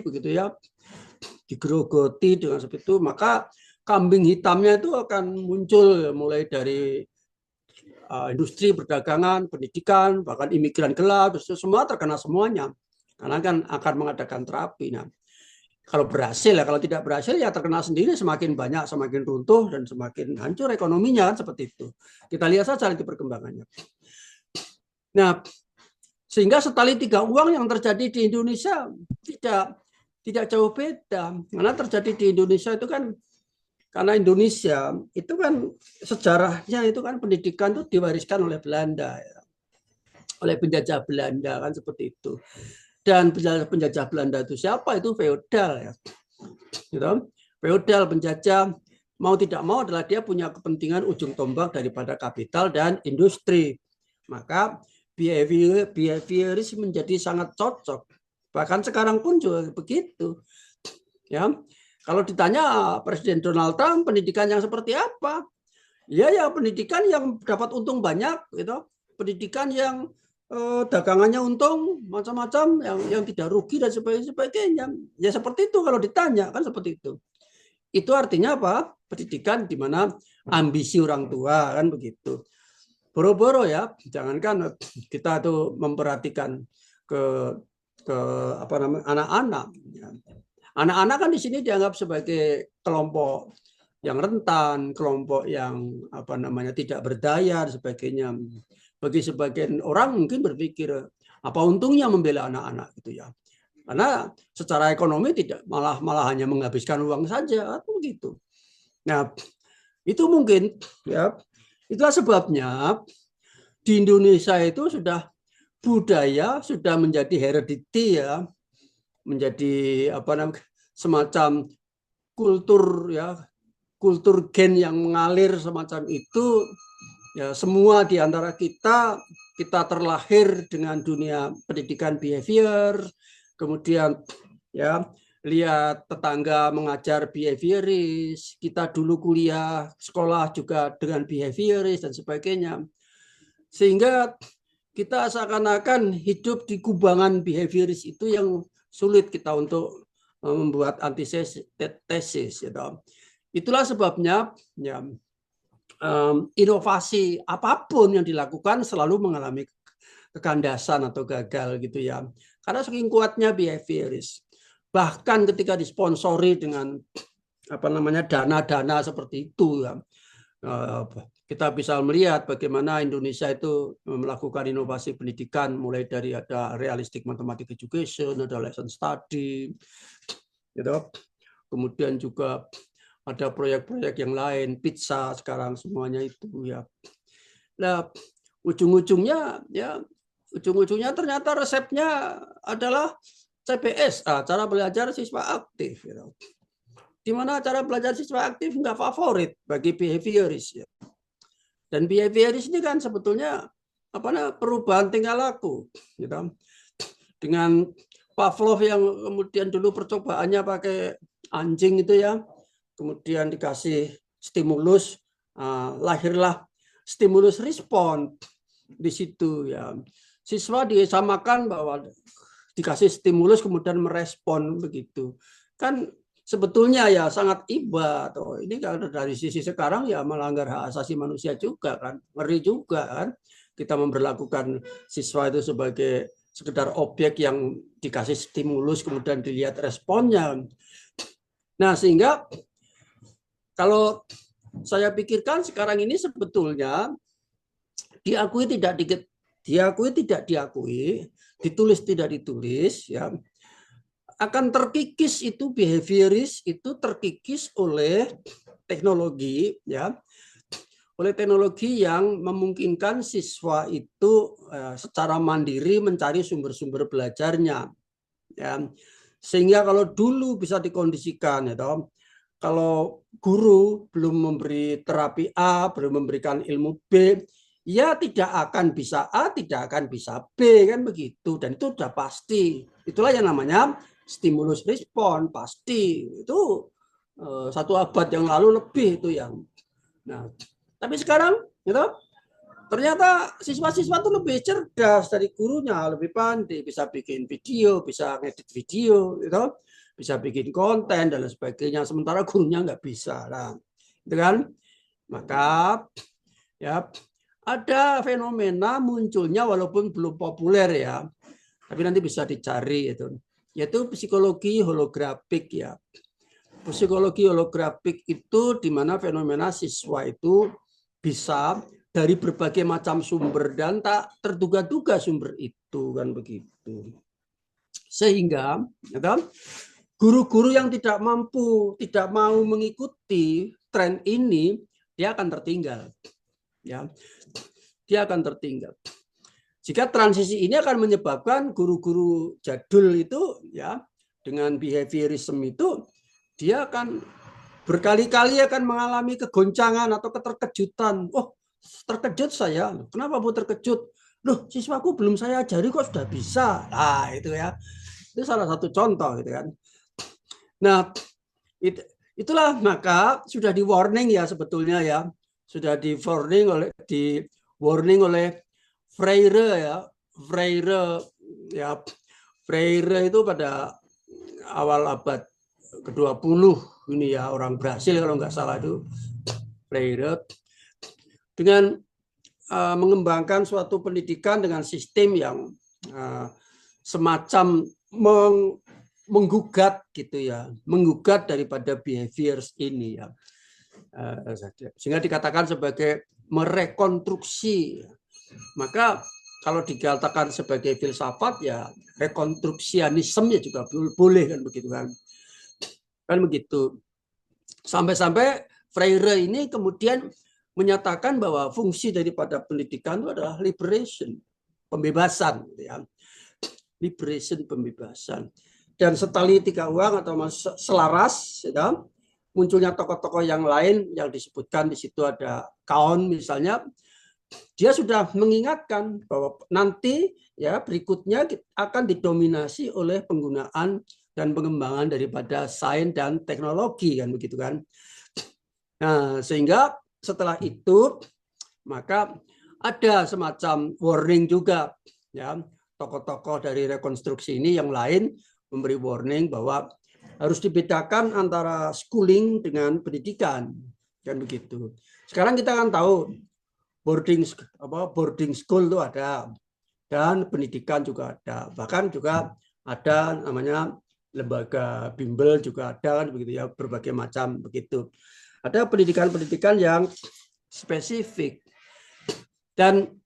begitu ya, digerogoti dengan seperti itu, maka kambing hitamnya itu akan muncul mulai dari industri perdagangan, pendidikan, bahkan imigran gelap, semua terkena semuanya. karena kan akan mengadakan terapi. Nah, kalau berhasil ya, kalau tidak berhasil ya terkena sendiri, semakin banyak, semakin runtuh dan semakin hancur ekonominya kan seperti itu. Kita lihat saja nanti perkembangannya. Nah, sehingga setali tiga uang yang terjadi di Indonesia tidak jauh beda. Karena terjadi di Indonesia itu kan karena Indonesia itu kan sejarahnya itu kan pendidikan itu diwariskan oleh Belanda ya. Oleh penjajah Belanda kan seperti itu. Dan penjajah Belanda itu siapa? Itu feodal ya. Gitu. Feodal penjajah mau tidak mau adalah dia punya kepentingan ujung tombak daripada kapital dan industri. Maka behavioris menjadi sangat cocok. Bahkan sekarang pun juga begitu. Ya, kalau ditanya Presiden Donald Trump pendidikan yang seperti apa? Ya pendidikan yang dapat untung banyak, gitu. Pendidikan yang dagangannya untung macam-macam, yang tidak rugi dan sebagainya. Ya seperti itu kalau ditanya kan seperti itu. Itu artinya apa? Pendidikan di mana ambisi orang tua kan begitu. Boro-boro ya, jangankan kita tuh memperhatikan ke apa namanya anak-anak. Anak-anak kan di sini dianggap sebagai kelompok yang rentan, kelompok yang apa namanya tidak berdaya dan sebagainya. Bagi sebagian orang mungkin berpikir apa untungnya membela anak-anak gitu ya. Karena secara ekonomi tidak malah hanya menghabiskan uang saja atau begitu. Nah, itu mungkin ya. Itulah sebabnya di Indonesia itu sudah budaya sudah menjadi heredity ya, menjadi apa namanya semacam kultur ya, kultur gen yang mengalir semacam itu ya. Semua di antara kita terlahir dengan dunia pendidikan behavior, kemudian ya lihat tetangga mengajar behavioris, kita dulu kuliah sekolah juga dengan behavioris dan sebagainya, sehingga kita seakan-akan hidup di kubangan behavioris itu yang sulit kita untuk membuat antitesis. Itulah sebabnya ya, inovasi apapun yang dilakukan selalu mengalami kekandasan atau gagal gitu ya. Karena saking kuatnya behavioris. Bahkan ketika disponsori dengan apa namanya dana-dana seperti itu ya, kita bisa melihat bagaimana Indonesia itu melakukan inovasi pendidikan, mulai dari ada realistic mathematics education, ada lesson study, gitu. Kemudian juga ada proyek-proyek yang lain, pizza sekarang semuanya itu ya. Nah, ujung-ujungnya ternyata resepnya adalah CBSA, cara belajar siswa aktif. Gitu. Di mana cara belajar siswa aktif nggak favorit bagi behavioris. Ya. Dan behavioris ini kan sebetulnya perubahan tingkah laku. Gitu. Dengan Pavlov yang kemudian dulu percobaannya pakai anjing itu ya, kemudian dikasih stimulus, lahirlah stimulus respon di situ ya. Siswa disamakan bahwa dikasih stimulus kemudian merespon begitu. Kan sebetulnya ya sangat iba. Ini kalau dari sisi sekarang ya melanggar hak asasi manusia juga kan. Ngeri juga kan. Kita memperlakukan siswa itu sebagai sekedar objek yang dikasih stimulus kemudian dilihat responnya. Nah, sehingga kalau saya pikirkan sekarang ini sebetulnya diakui tidak diakui, ditulis tidak ditulis ya, akan terkikis itu behavioris itu terkikis oleh teknologi ya, oleh teknologi yang memungkinkan siswa itu secara mandiri mencari sumber-sumber belajarnya ya. Sehingga kalau dulu bisa dikondisikan ya toh, kalau guru belum memberi terapi A, belum memberikan ilmu B, ya tidak akan bisa A, tidak akan bisa B, kan begitu. Dan itu sudah pasti. Itulah yang namanya stimulus respon, pasti. Itu 1 abad yang lalu lebih itu yang. Nah, tapi sekarang gitu, ternyata siswa-siswa itu lebih cerdas dari gurunya, lebih pandai, bisa bikin video, bisa ngedit video, gitu, bisa bikin konten dan sebagainya. Sementara gurunya nggak bisa, nah, itu kan. Maka ya ada fenomena munculnya walaupun belum populer ya, tapi nanti bisa dicari itu, yaitu psikologi holografik ya. Psikologi holografik itu di mana fenomena siswa itu bisa dari berbagai macam sumber dan tak terduga-duga sumber itu kan begitu. Sehingga guru-guru yang tidak mampu, tidak mau mengikuti tren ini, dia akan tertinggal. Ya. Dia akan tertinggal. Jika transisi ini akan menyebabkan guru-guru jadul itu ya dengan behaviorism itu dia akan berkali-kali akan mengalami kegoncangan atau keterkejutan. Oh, terkejut saya. Kenapa Bu terkejut? Loh, siswaku belum saya ajari kok sudah bisa. Nah, itu ya. Itu salah satu contoh gitu kan. Nah, itulah maka sudah di warning ya sebetulnya ya. Sudah di warning oleh Freire ya. Freire itu pada awal abad ke-20 ini ya, orang Brasil kalau nggak salah itu, Freire, dengan mengembangkan suatu pendidikan dengan sistem yang semacam menggugat gitu ya, menggugat daripada behaviors ini ya, sehingga dikatakan sebagai merekonstruksi. Maka kalau dikatakan sebagai filsafat ya rekonstruksianisme ya juga boleh kan begitu kan. Kan begitu. Sampai-sampai Freire ini kemudian menyatakan bahwa fungsi daripada pendidikan itu adalah liberation, pembebasan ya. Liberation, pembebasan. Dan setali tiga uang atau selaras ya, munculnya tokoh-tokoh yang lain yang disebutkan di situ ada Kaon misalnya. Dia sudah mengingatkan bahwa nanti ya berikutnya akan didominasi oleh penggunaan dan pengembangan daripada sains dan teknologi kan begitu kan. Nah, sehingga setelah itu maka ada semacam warning juga ya, tokoh-tokoh dari rekonstruksi ini yang lain memberi warning bahwa harus dibedakan antara schooling dengan pendidikan kan begitu. Sekarang kita kan tahu boarding school itu ada dan pendidikan juga ada, bahkan juga ada namanya lembaga bimbel juga ada kan begitu ya, berbagai macam begitu. Ada pendidikan-pendidikan yang spesifik. Dan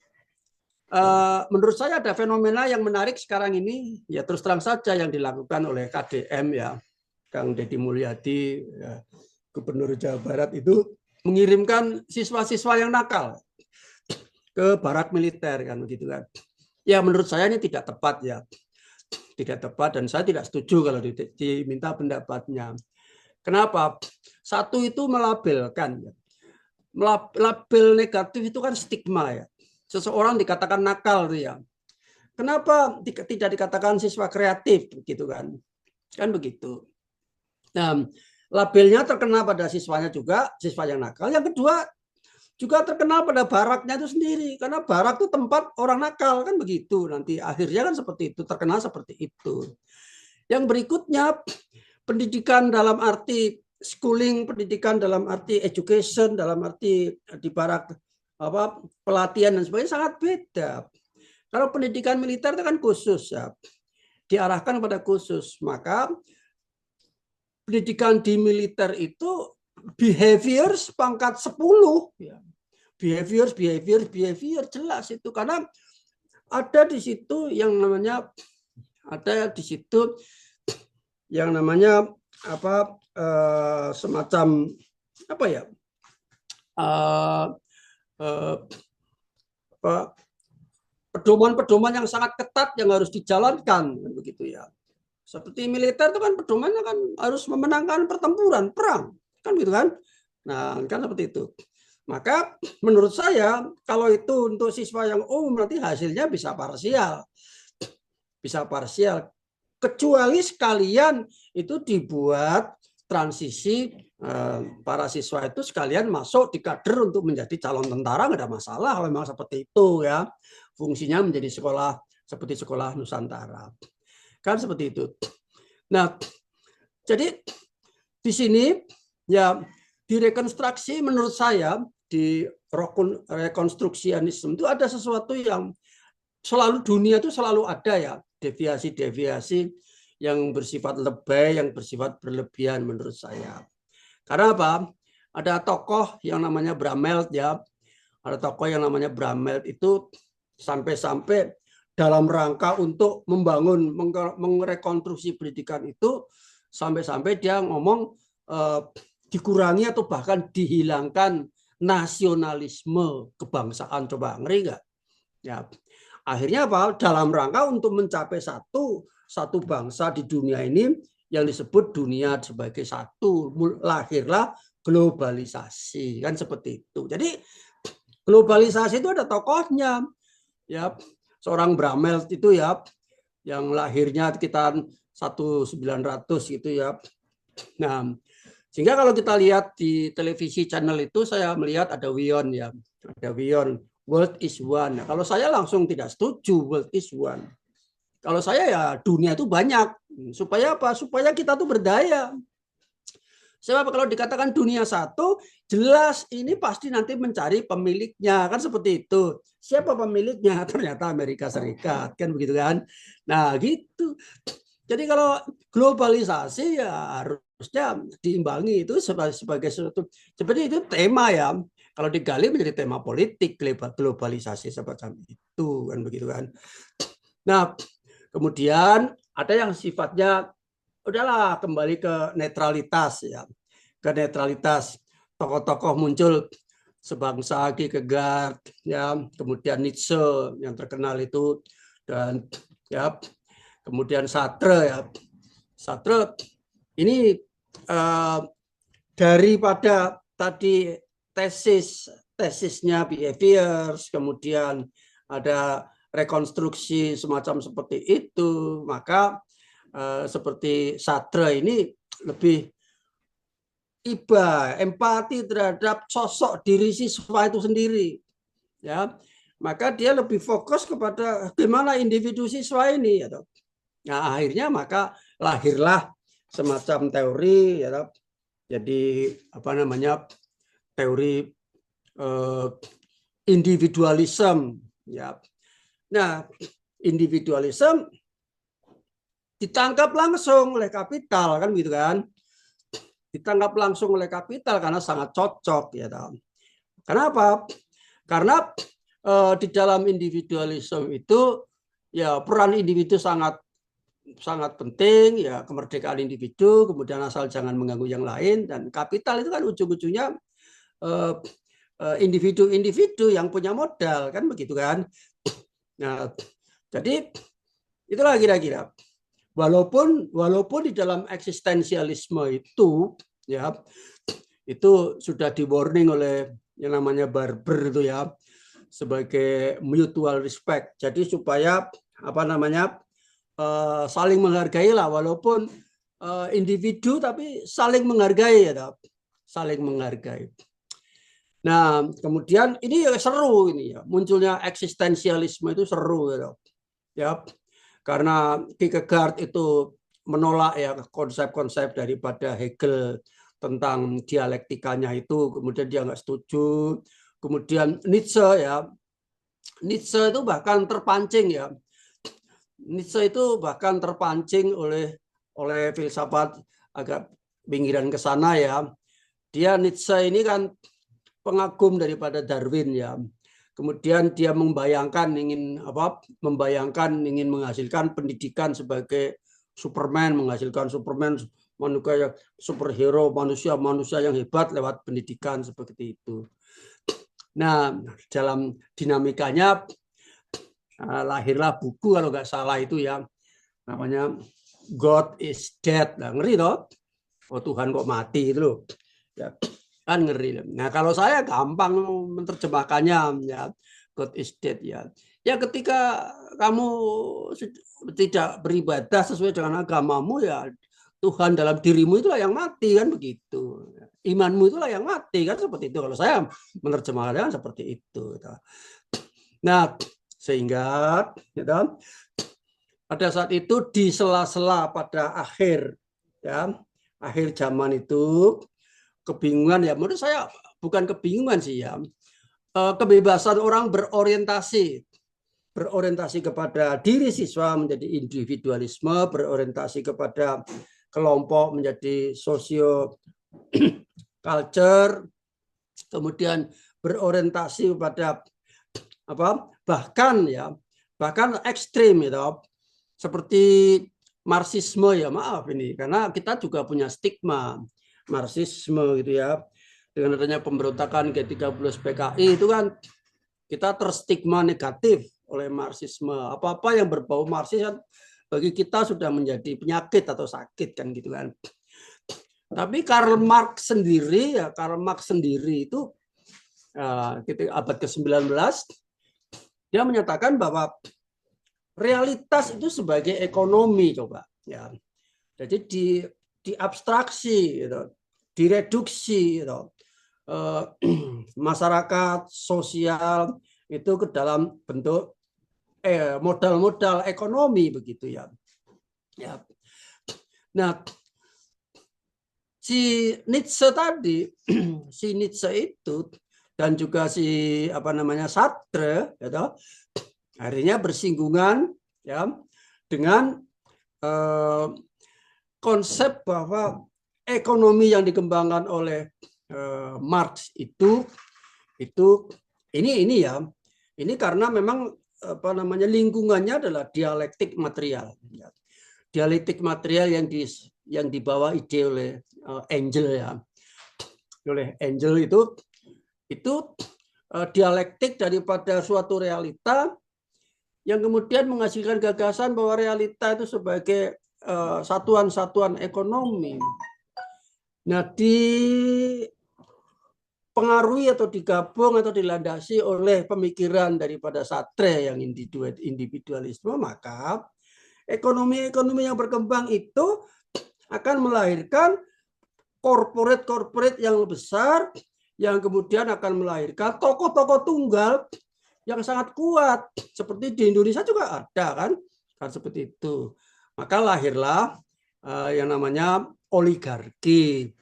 menurut saya ada fenomena yang menarik sekarang ini ya, terus terang saja yang dilakukan oleh KDM ya, Kang Deddy Mulyadi ya, Gubernur Jawa Barat itu mengirimkan siswa-siswa yang nakal ke barak militer kan begitu kan. Ya menurut saya ini tidak tepat ya. Tidak tepat dan saya tidak setuju kalau diminta pendapatnya. Kenapa? Satu itu melabelkan. Label negatif itu kan stigma ya. Seseorang dikatakan nakal ya. Kenapa tidak dikatakan siswa kreatif gitu kan? Kan begitu. Nah, labelnya terkena pada siswanya juga, siswa yang nakal. Yang kedua juga terkenal pada baraknya itu sendiri, karena barak itu tempat orang nakal kan begitu, nanti akhirnya kan seperti itu, terkenal seperti itu. Yang berikutnya pendidikan dalam arti schooling, pendidikan dalam arti education, dalam arti di barak pelatihan dan sebagainya sangat beda. Kalau pendidikan militer itu kan khusus ya, diarahkan pada khusus, maka pendidikan di militer itu behaviors pangkat 10 ya. Behavior jelas itu, karena ada di situ yang namanya semacam apa ya, pedoman-pedoman yang sangat ketat yang harus dijalankan begitu ya. Seperti militer itu kan pedomannya kan harus memenangkan pertempuran, perang, kan gitu kan. Nah, kan seperti itu. Maka menurut saya kalau itu untuk siswa yang umum nanti hasilnya bisa parsial. Bisa parsial. Kecuali sekalian itu dibuat transisi para siswa itu sekalian masuk di kader untuk menjadi calon tentara, nggak ada masalah kalau memang seperti itu ya. Fungsinya menjadi sekolah seperti sekolah Nusantara. Kan seperti itu. Nah, jadi di sini ya direkonstruksi menurut saya di rekonstruksianisme itu ada sesuatu yang selalu dunia itu selalu ada ya, deviasi-deviasi yang bersifat lebay, yang bersifat berlebihan menurut saya. Karena apa? Ada tokoh yang namanya Bramelt ya. Ada tokoh yang namanya Bramelt itu sampai-sampai dalam rangka untuk membangun, merekonstruksi pendidikan itu, sampai-sampai dia ngomong dikurangi atau bahkan dihilangkan nasionalisme kebangsaan. Coba ngeri nggak? Ya, akhirnya apa? Dalam rangka untuk mencapai satu bangsa di dunia ini yang disebut dunia sebagai satu, lahirlah globalisasi, kan seperti itu. Jadi globalisasi itu ada tokohnya, ya, seorang Bramelt itu ya, yang lahirnya sekitar 1900 gitu ya. Nah, sehingga kalau kita lihat di televisi channel itu, saya melihat ada Wion ya, ada Wion. World is one. Nah, kalau saya langsung tidak setuju world is one. Kalau saya ya dunia itu banyak. Supaya apa? Supaya kita tuh berdaya. Sebab kalau dikatakan dunia satu, jelas ini pasti nanti mencari pemiliknya. Kan seperti itu. Siapa pemiliknya? Ternyata Amerika Serikat. Kan begitu kan? Nah gitu. Jadi kalau globalisasi ya harusnya diimbangi itu sebagai sesuatu. Seperti itu tema ya. Kalau digali menjadi tema politik globalisasi semacam itu kan begitu kan. Nah, kemudian ada yang sifatnya udahlah kembali ke netralitas ya. Ke netralitas. Tokoh-tokoh muncul sebangsa Kierkegaard ya, kemudian Nietzsche yang terkenal itu, dan ya kemudian Sartre ya. Sartre ini daripada tadi tesisnya behaviors, kemudian ada rekonstruksi semacam seperti itu, maka seperti Sartre ini lebih empati terhadap sosok diri siswa itu sendiri, ya, maka dia lebih fokus kepada bagaimana individu siswa ini, ya. Nah akhirnya maka lahirlah semacam teori, ya, jadi apa namanya, teori individualisme, ya. Nah, individualisme ditangkap langsung oleh kapital, kan gitu kan? Ditangkap langsung oleh kapital karena sangat cocok, ya. Kenapa? Karena di dalam individualisme itu ya peran individu sangat penting, ya, kemerdekaan individu, kemudian asal jangan mengganggu yang lain, dan kapital itu kan ujung-ujungnya individu-individu yang punya modal, kan begitu kan. Nah, jadi itulah kira-kira. Walaupun di dalam eksistensialisme itu, ya, itu sudah di warning oleh yang namanya Barber itu ya, sebagai mutual respect. Jadi supaya apa namanya, saling menghargai lah, walaupun individu tapi saling menghargai, ya, saling menghargai. Nah, kemudian ini seru ini ya, munculnya eksistensialisme itu seru, ya, karena Kierkegaard itu menolak ya konsep-konsep daripada Hegel tentang dialektikanya itu, kemudian dia nggak setuju. Kemudian Nietzsche ya, Nietzsche itu bahkan terpancing ya, Nietzsche itu bahkan terpancing oleh filsafat agak pinggiran ke sana ya. Dia Nietzsche ini kan pengagum daripada Darwin ya. Kemudian dia membayangkan ingin menghasilkan pendidikan sebagai Superman, menghasilkan Superman, manusia superhero, manusia yang hebat lewat pendidikan seperti itu. Nah, dalam dinamikanya lahirlah buku kalau nggak salah itu ya, namanya God is Dead. Nah, ngeri toh? Oh Tuhan kok mati itu loh. Ya, kan ngeri. Nah kalau saya gampang menerjemahkannya ya, God is dead ya. Ya ketika kamu tidak beribadah sesuai dengan agamamu ya, Tuhan dalam dirimu itulah yang mati, kan begitu. Imanmu itulah yang mati, kan seperti itu. Kalau saya menerjemahkannya seperti itu. Nah sehingga ya, pada saat itu di sela-sela pada akhir zaman itu, kebingungan ya, menurut saya bukan kebingungan sih ya, kebebasan orang berorientasi berorientasi kepada diri siswa menjadi individualisme, berorientasi kepada kelompok menjadi sosio culture, kemudian berorientasi kepada bahkan ekstrim seperti Marxisme maaf ini karena kita juga punya stigma Marxisme dengan adanya pemberontakan G30 PKI itu kan kita terstigma negatif oleh Marxisme. Apa-apa yang berbau Marxis bagi kita sudah menjadi penyakit atau sakit kan gitu kan. Tapi Karl Marx sendiri itu abad ke-19 dia menyatakan bahwa realitas itu sebagai ekonomi Jadi diabstraksi direduksi masyarakat sosial itu ke dalam bentuk modal-modal ekonomi begitu ya. Nah, si Nietzsche tadi, si Nietzsche itu dan juga si Sartre akhirnya bersinggungan dengan konsep bahwa ekonomi yang dikembangkan oleh Marx itu ini karena memang lingkungannya adalah dialektik material yang dibawa ide oleh Engel oleh Engel itu dialektik daripada suatu realita yang kemudian menghasilkan gagasan bahwa realita itu sebagai satuan-satuan ekonomi. Nah, dipengaruhi atau digabung atau dilandasi oleh pemikiran daripada Sartre yang individualisme, maka ekonomi-ekonomi yang berkembang itu akan melahirkan korporat yang besar yang kemudian akan melahirkan tokoh-tokoh tunggal yang sangat kuat. Seperti di Indonesia juga ada kan seperti itu. Maka lahirlah yang namanya oligarki.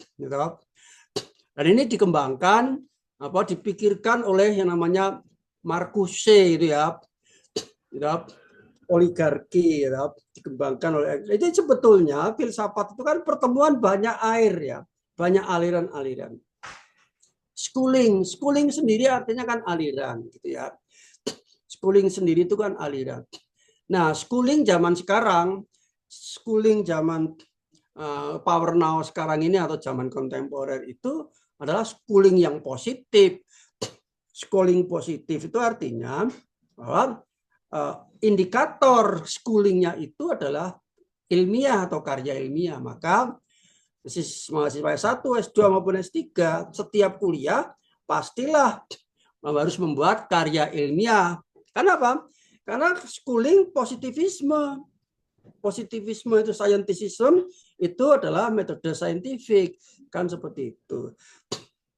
Dan ini dikembangkan, dipikirkan oleh yang namanya Marcuse oligarki dikembangkan oleh itu. Sebetulnya filsafat itu kan pertemuan banyak banyak aliran-aliran. Schooling sendiri artinya kan aliran Schooling sendiri itu kan aliran. Nah, schooling zaman sekarang, zaman power now sekarang ini atau zaman kontemporer itu adalah schooling yang positif. Schooling positif itu artinya bahwa indikator schoolingnya itu adalah ilmiah atau karya ilmiah. Maka mahasiswa S1, S2 maupun S3 setiap kuliah pastilah harus membuat karya ilmiah. Kenapa? Karena schooling positivisme. Positivisme itu scientism itu adalah metode saintifik kan seperti itu.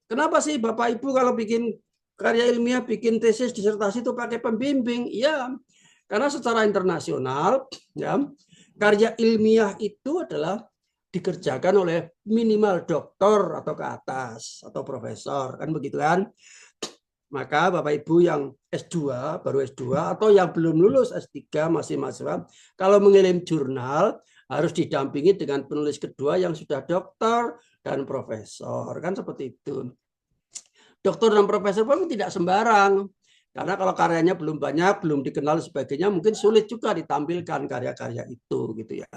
Kenapa sih Bapak Ibu kalau bikin karya ilmiah, bikin tesis, disertasi itu pakai pembimbing? Iya, karena secara internasional karya ilmiah itu adalah dikerjakan oleh minimal doktor atau ke atas atau profesor kan begitu kan. Maka Bapak Ibu yang S2, baru S2 atau yang belum lulus S3 masih mahasiswa, kalau mengirim jurnal harus didampingi dengan penulis kedua yang sudah doktor dan profesor kan seperti itu. Doktor dan profesor pun tidak sembarang. Karena kalau karyanya belum banyak, belum dikenal sebagainya, mungkin sulit juga ditampilkan karya-karya itu gitu ya.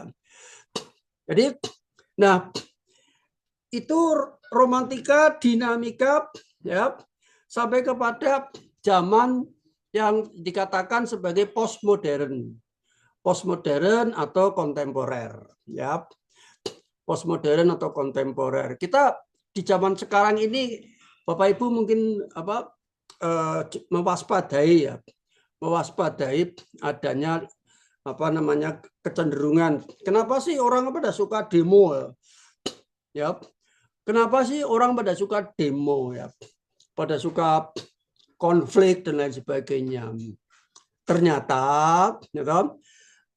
Jadi nah, itu romantika, dinamika sampai kepada zaman yang dikatakan sebagai postmodern. Postmodern atau kontemporer Postmodern atau kontemporer. Kita di zaman sekarang ini Bapak Ibu mungkin mewaspadai adanya kecenderungan. Kenapa sih orang pada suka demo? Kenapa sih orang pada suka demo pada suka konflik dan lain sebagainya? Ternyata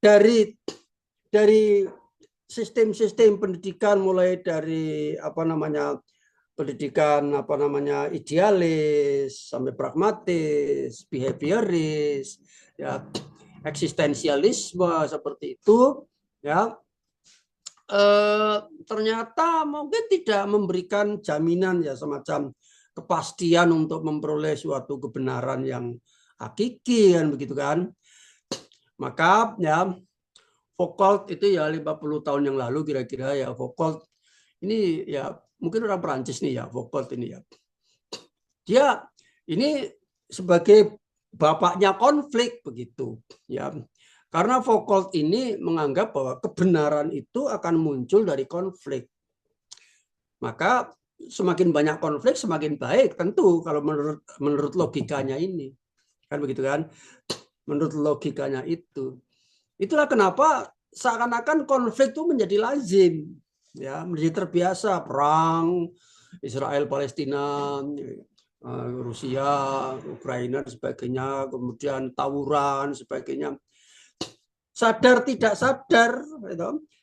dari sistem-sistem pendidikan mulai dari pendidikan apa namanya idealis sampai pragmatis, behavioris, ya eksistensialisme seperti itu, ya ternyata mungkin tidak memberikan jaminan ya semacam kepastian untuk memperoleh suatu kebenaran yang hakiki kan begitu kan. Maka ya Foucault itu ya 50 tahun yang lalu kira-kira ya Foucault ini ya mungkin orang Perancis nih ya Foucault ini ya. Dia ini sebagai bapaknya konflik begitu ya. Karena Foucault ini menganggap bahwa kebenaran itu akan muncul dari konflik. Maka semakin banyak konflik semakin baik tentu kalau menurut logikanya ini. Kan begitu kan? Menurut logikanya itu. Itulah kenapa seakan-akan konflik itu menjadi lazim, ya, menjadi terbiasa perang Israel Palestina, Rusia, Ukraina dan sebagainya, kemudian tawuran sebagainya. Sadar tidak sadar,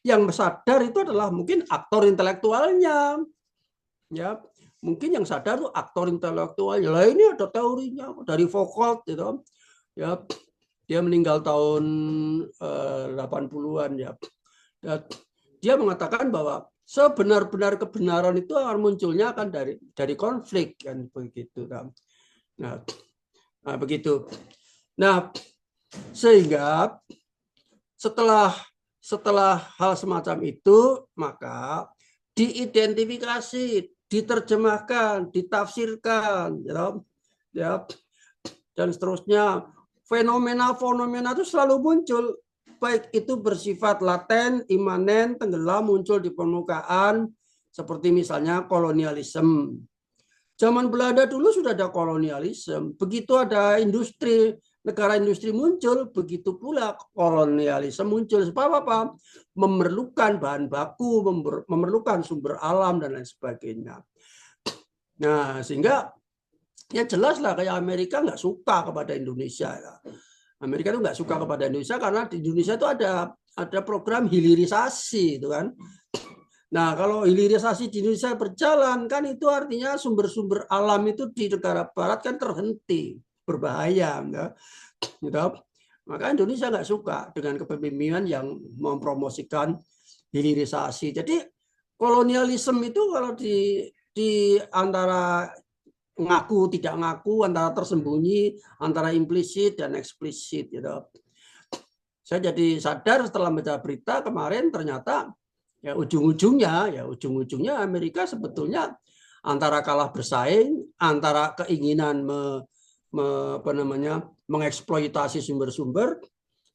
yang sadar itu adalah mungkin aktor intelektualnya, ya, mungkin yang sadar itu aktor intelektualnya. Lah ini ada teorinya dari Foucault, gitu, ya. Dia meninggal tahun 80-an ya. Dia mengatakan bahwa sebenar-benar kebenaran itu akan munculnya akan dari konflik kan begitu. Nah, begitu. Nah, sehingga setelah hal semacam itu maka diidentifikasi, diterjemahkan, ditafsirkan, ya, dan seterusnya. Fenomena-fenomena itu selalu muncul, baik itu bersifat laten, imanen, tenggelam, muncul di permukaan, seperti misalnya kolonialisme. Zaman Belanda dulu sudah ada kolonialisme, begitu ada industri, negara industri muncul, begitu pula kolonialisme muncul. Sebab apa? Memerlukan bahan baku, memerlukan sumber alam, dan lain sebagainya. Nah, sehingga ya jelas lah kayak Amerika nggak suka kepada Indonesia. Amerika itu nggak suka kepada Indonesia karena di Indonesia itu ada program hilirisasi itu kan. Nah kalau hilirisasi di Indonesia berjalan kan itu artinya sumber-sumber alam itu di negara barat kan terhenti, berbahaya, ya. Gitu. Maka Indonesia nggak suka dengan kepemimpinan yang mempromosikan hilirisasi. Jadi kolonialisme itu kalau di antara ngaku tidak ngaku, antara tersembunyi, antara implisit dan eksplisit, gitu. Saya jadi sadar setelah baca berita kemarin ternyata ya ujung-ujungnya Amerika sebetulnya antara kalah bersaing, antara keinginan mengeksploitasi sumber-sumber,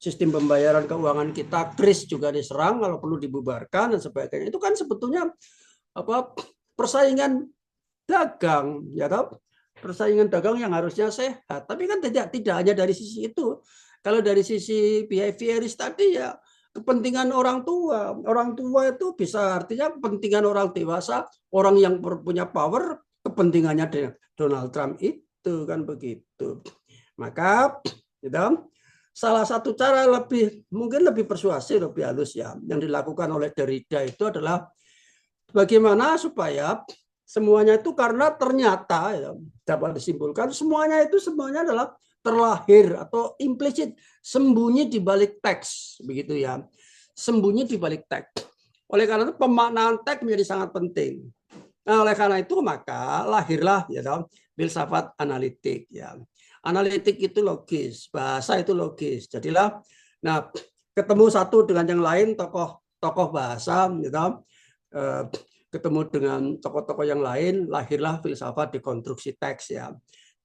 sistem pembayaran keuangan kita kris juga diserang, kalau perlu dibubarkan dan sebagainya. Itu kan sebetulnya persaingan dagang, ya toh, persaingan dagang yang harusnya sehat. Tapi kan tidak hanya dari sisi itu. Kalau dari sisi behavioris tadi ya kepentingan orang tua itu bisa artinya kepentingan orang dewasa, orang yang punya power, kepentingannya Donald Trump itu kan begitu. Maka gitu, salah satu cara mungkin lebih persuasif, lebih halus ya yang dilakukan oleh Derrida itu adalah bagaimana supaya semuanya itu, karena ternyata ya, dapat disimpulkan semuanya adalah terlahir atau implisit, sembunyi di balik teks, begitu ya, sembunyi di balik teks. Oleh karena itu pemaknaan teks menjadi sangat penting. Nah, oleh karena itu maka lahirlah ya filsafat analitik ya. Analitik itu logis, bahasa itu logis. Jadilah, nah ketemu satu dengan yang lain tokoh bahasa, gitu. Ketemu dengan tokoh-tokoh yang lain, lahirlah filsafat dekonstruksi teks ya.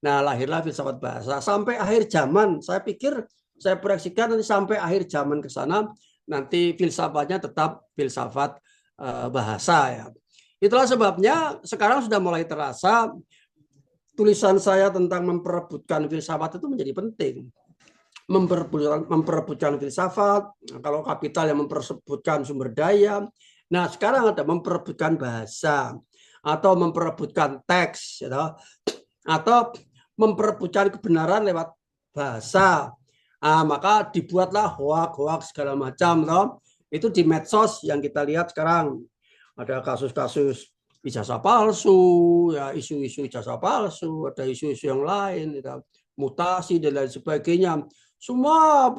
Nah, lahirlah filsafat bahasa sampai akhir zaman. Saya pikir, saya proyeksikan nanti sampai akhir zaman ke sana, nanti filsafatnya tetap filsafat bahasa ya. Itulah sebabnya sekarang sudah mulai terasa tulisan saya tentang memperebutkan filsafat itu menjadi penting. Memperebutkan filsafat, kalau Kapital yang memperebutkan sumber daya. Nah, sekarang ada memperebutkan bahasa atau memperebutkan teks, atau memperebutkan kebenaran lewat bahasa. Maka dibuatlah hoax segala macam, Itu di medsos yang kita lihat sekarang. Ada kasus-kasus ijazah palsu, ya isu-isu ijazah palsu, ada isu-isu yang lain, ya, mutasi dan lain sebagainya. Semua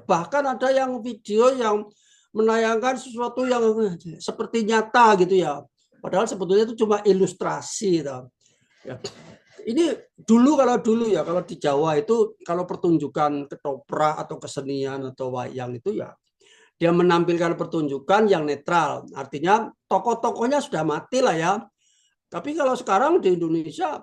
bahkan ada yang video yang menayangkan sesuatu yang seperti nyata gitu ya. Padahal sebetulnya itu cuma ilustrasi. Ya. Ini kalau di Jawa itu kalau pertunjukan ketoprak atau kesenian atau wayang itu ya dia menampilkan pertunjukan yang netral. Artinya tokoh-tokohnya sudah mati lah ya. Tapi kalau sekarang di Indonesia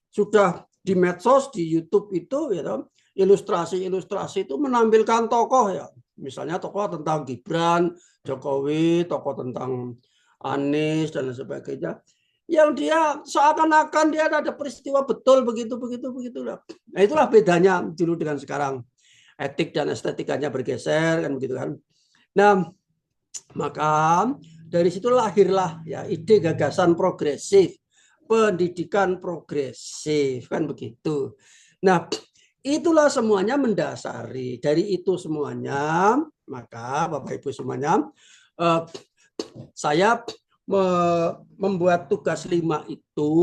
sudah di medsos, di YouTube itu ya ilustrasi-ilustrasi itu menampilkan tokoh ya. Misalnya tokoh tentang Gibran, Jokowi, tokoh tentang Anies dan sebagainya. Yang dia seakan-akan dia ada peristiwa betul begitu. Nah itulah bedanya dulu dengan sekarang. Etik dan estetikanya bergeser kan begitu kan. Nah, maka dari situ lahirlah ya ide gagasan progresif, pendidikan progresif kan begitu. Nah, itulah semuanya mendasari. Dari itu semuanya, maka Bapak Ibu semuanya, saya membuat tugas 5 itu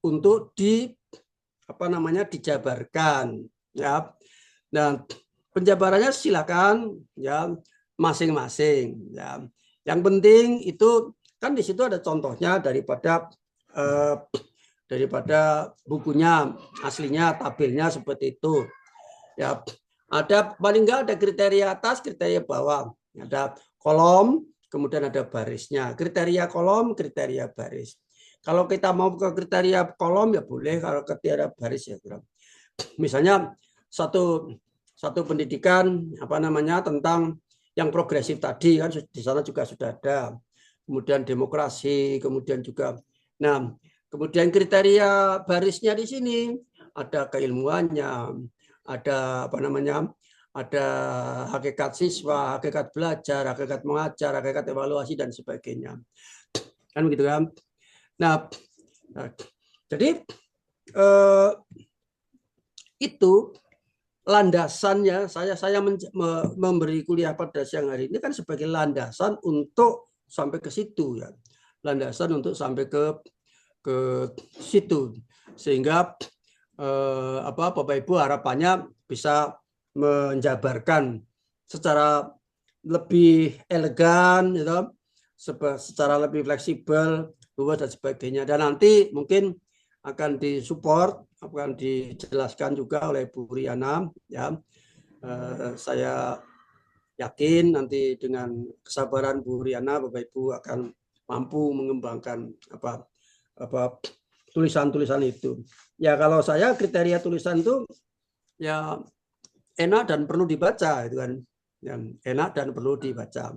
untuk dijabarkan ya. Nah, penjabarannya silakan ya masing-masing ya. Yang penting itu kan di situ ada contohnya daripada bukunya aslinya, tabelnya seperti itu ya. Ada paling enggak ada kriteria atas, kriteria bawah, ada kolom, kemudian ada barisnya, kriteria kolom, kriteria baris. Kalau kita mau ke kriteria kolom ya boleh, kalau kriteria baris ya kurang. Misalnya satu pendidikan tentang yang progresif tadi kan di sana juga sudah ada. Kemudian demokrasi, kemudian juga. Nah, kemudian kriteria barisnya di sini ada keilmuannya, ada ada hakikat siswa, hakikat belajar, hakikat mengajar, hakikat evaluasi dan sebagainya. Kan begitu kan? Nah jadi itu landasannya saya memberi kuliah pada siang hari ini kan sebagai landasan untuk sampai ke situ ya. Landasan untuk sampai ke situ sehingga Bapak Ibu harapannya bisa menjabarkan secara lebih elegan gitu, secara lebih fleksibel, luas dan sebagainya. Dan nanti mungkin akan disupport, akan dijelaskan juga oleh Bu Riana ya. Saya yakin nanti dengan kesabaran Bu Riana Bapak Ibu akan mampu mengembangkan tulisan-tulisan itu. Ya kalau saya kriteria tulisan itu ya enak dan perlu dibaca itu kan. Yang enak dan perlu dibaca.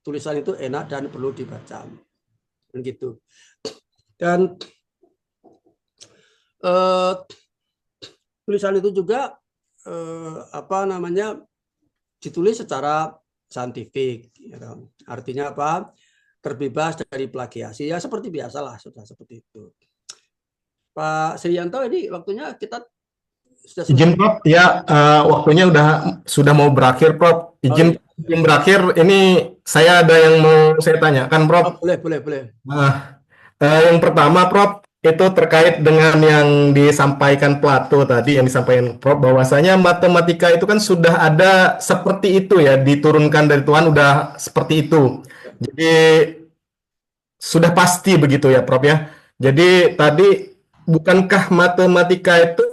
Tulisan itu enak dan perlu dibaca. Begitu. Dan tulisan itu juga ditulis secara saintifik. Artinya apa? Terbebas dari plagiasi. Ya seperti biasalah, sudah seperti itu. Pak Sriyanto, ini waktunya kita sudah selesai. Izin Prof, ya waktunya sudah mau berakhir Prof. Izin berakhir, ini saya ada yang mau saya tanyakan Prof. Boleh. Nah, yang pertama Prof, itu terkait dengan yang disampaikan Plato tadi, yang disampaikan Prof, bahwasanya matematika itu kan sudah ada seperti itu ya, diturunkan dari Tuhan udah seperti itu. Jadi sudah pasti begitu ya Prof ya. Jadi tadi bukankah matematika itu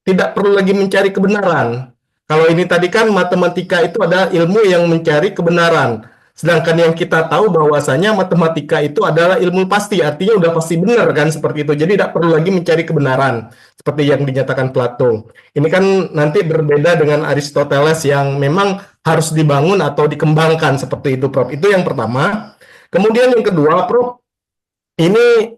tidak perlu lagi mencari kebenaran? Kalau ini tadi kan matematika itu adalah ilmu yang mencari kebenaran. Sedangkan yang kita tahu bahwasanya matematika itu adalah ilmu pasti, artinya udah pasti benar kan seperti itu. Jadi tidak perlu lagi mencari kebenaran seperti yang dinyatakan Plato. Ini kan nanti berbeda dengan Aristoteles yang memang harus dibangun atau dikembangkan seperti itu, Prof. Itu yang pertama. Kemudian yang kedua, Prof, ini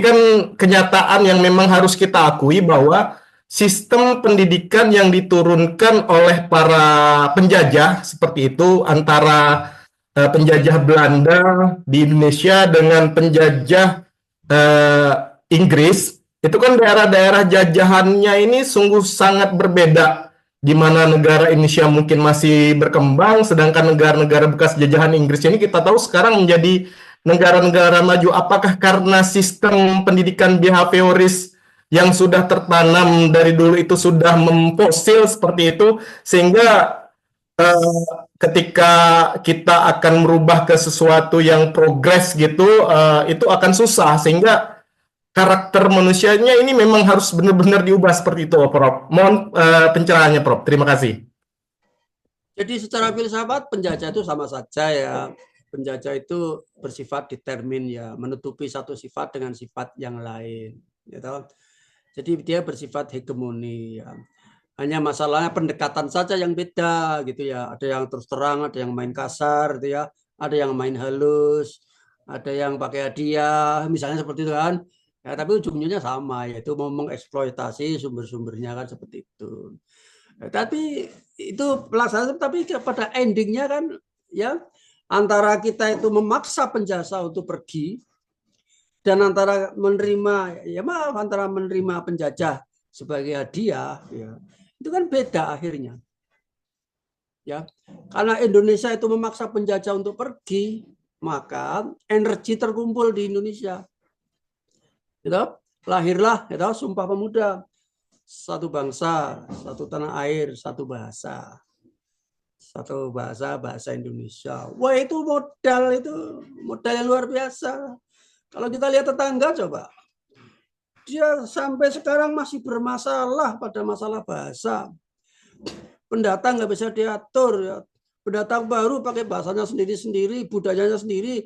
kan kenyataan yang memang harus kita akui bahwa sistem pendidikan yang diturunkan oleh para penjajah seperti itu antara penjajah Belanda di Indonesia dengan penjajah Inggris, itu kan daerah-daerah jajahannya ini sungguh sangat berbeda, di mana negara Indonesia mungkin masih berkembang, sedangkan negara-negara bekas jajahan Inggris ini kita tahu sekarang menjadi negara-negara maju? Apakah karena sistem pendidikan behavioris yang sudah tertanam dari dulu itu sudah memfosil seperti itu, sehingga ketika kita akan merubah ke sesuatu yang progres gitu, itu akan susah, sehingga karakter manusianya ini memang harus benar-benar diubah seperti itu, Prof. Mohon pencerahannya, Prof. Terima kasih. Jadi secara filsafat penjajah itu sama saja ya. Penjajah itu bersifat determin ya, menutupi satu sifat dengan sifat yang lain. Gitu. Jadi dia bersifat hegemoni ya. Hanya masalahnya pendekatan saja yang beda gitu ya. Ada yang terus terang, ada yang main kasar gitu ya. Ada yang main halus, ada yang pakai hadiah, misalnya seperti itu kan. Ya, tapi ujungnya sama, yaitu mau mengeksploitasi sumber-sumbernya kan seperti itu. Tapi itu pelaksanaan, tapi pada endingnya kan ya antara kita itu memaksa penjasa untuk pergi dan antara menerima ya maaf antara menerima penjajah sebagai hadiah ya itu kan beda akhirnya ya karena Indonesia itu memaksa penjajah untuk pergi maka energi terkumpul di Indonesia gitu lahirlah gitu, Sumpah Pemuda satu bangsa satu tanah air satu bahasa bahasa Indonesia. Wah itu modal yang luar biasa. Kalau kita lihat tetangga coba, dia sampai sekarang masih bermasalah pada masalah bahasa. Pendatang nggak bisa diatur, ya. Pendatang baru pakai bahasanya sendiri-sendiri, budayanya sendiri,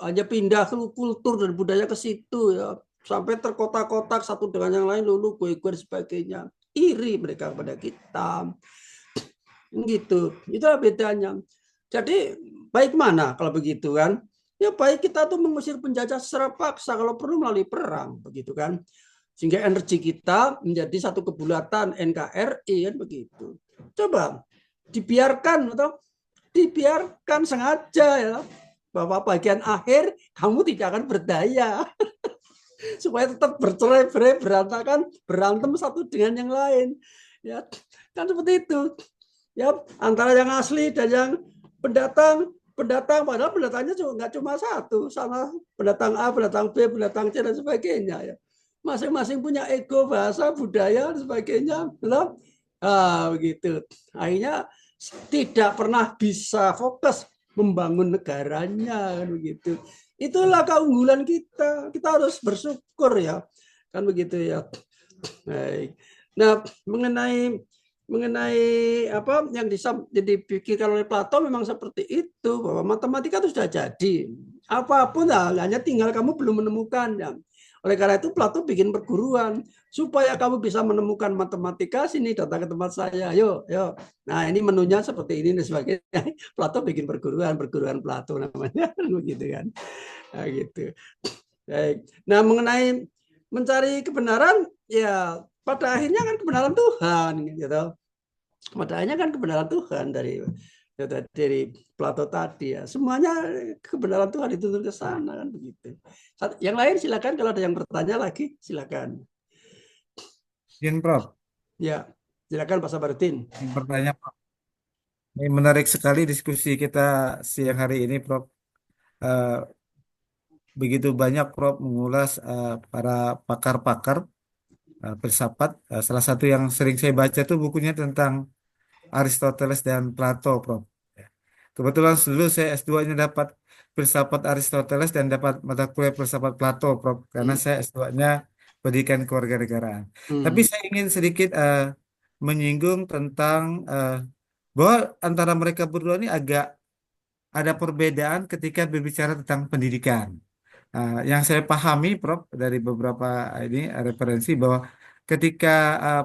hanya pindah ke kultur dan budaya ke situ, ya. Sampai terkotak-kotak satu dengan yang lain, lulu, gue dan sebagainya. Iri mereka kepada kita. Gitu, itulah bedanya. Jadi baik mana kalau begitu kan? Ya baik kita tuh mengusir penjajah secara paksa kalau perlu melalui perang begitu kan, sehingga energi kita menjadi satu kebulatan NKRI kan begitu. Coba dibiarkan atau dibiarkan sengaja ya bahwa bagian akhir kamu tidak akan berdaya supaya tetap bercerai-berai berantakan berantem satu dengan yang lain ya kan seperti itu ya antara yang asli dan yang pendatang padahal pendatangnya nggak cuma satu sama pendatang A pendatang B pendatang C dan sebagainya ya masing-masing punya ego bahasa budaya dan sebagainya belum begitu akhirnya tidak pernah bisa fokus membangun negaranya kan begitu itulah keunggulan kita harus bersyukur ya kan begitu ya baik nah mengenai apa yang dipikirkan oleh Plato memang seperti itu bahwa matematika itu sudah jadi apapun hanya tinggal kamu belum menemukannya oleh karena itu Plato bikin perguruan supaya kamu bisa menemukan matematika sini datang ke tempat saya yuk nah ini menunya seperti ini dan sebagainya Plato bikin perguruan Plato namanya begitu kan nah, gitu baik nah mengenai mencari kebenaran ya pada akhirnya kan kebenaran Tuhan gitu. Pada akhirnya kan kebenaran Tuhan dari Plato tadi ya. Semuanya kebenaran Tuhan dituntun ke sana kan begitu. Yang lain silakan kalau ada yang bertanya lagi silakan. Izin, Prof. Ya, silakan Pak Sabaruddin. Yang bertanya, Prof. Ini menarik sekali diskusi kita siang hari ini, Prof. Begitu banyak Prof mengulas para pakar-pakar filsafat. Salah satu yang sering saya baca itu bukunya tentang Aristoteles dan Plato, Prof. Kebetulan dulu saya S2-nya dapat filsafat Aristoteles dan dapat mata kuliah filsafat Plato, Prof. Karena saya S2-nya pendidikan kewarganegaraan. Tapi saya ingin sedikit menyinggung tentang bahwa antara mereka berdua ini agak ada perbedaan ketika berbicara tentang pendidikan. Yang saya pahami, Prof, dari beberapa ini referensi bahwa ketika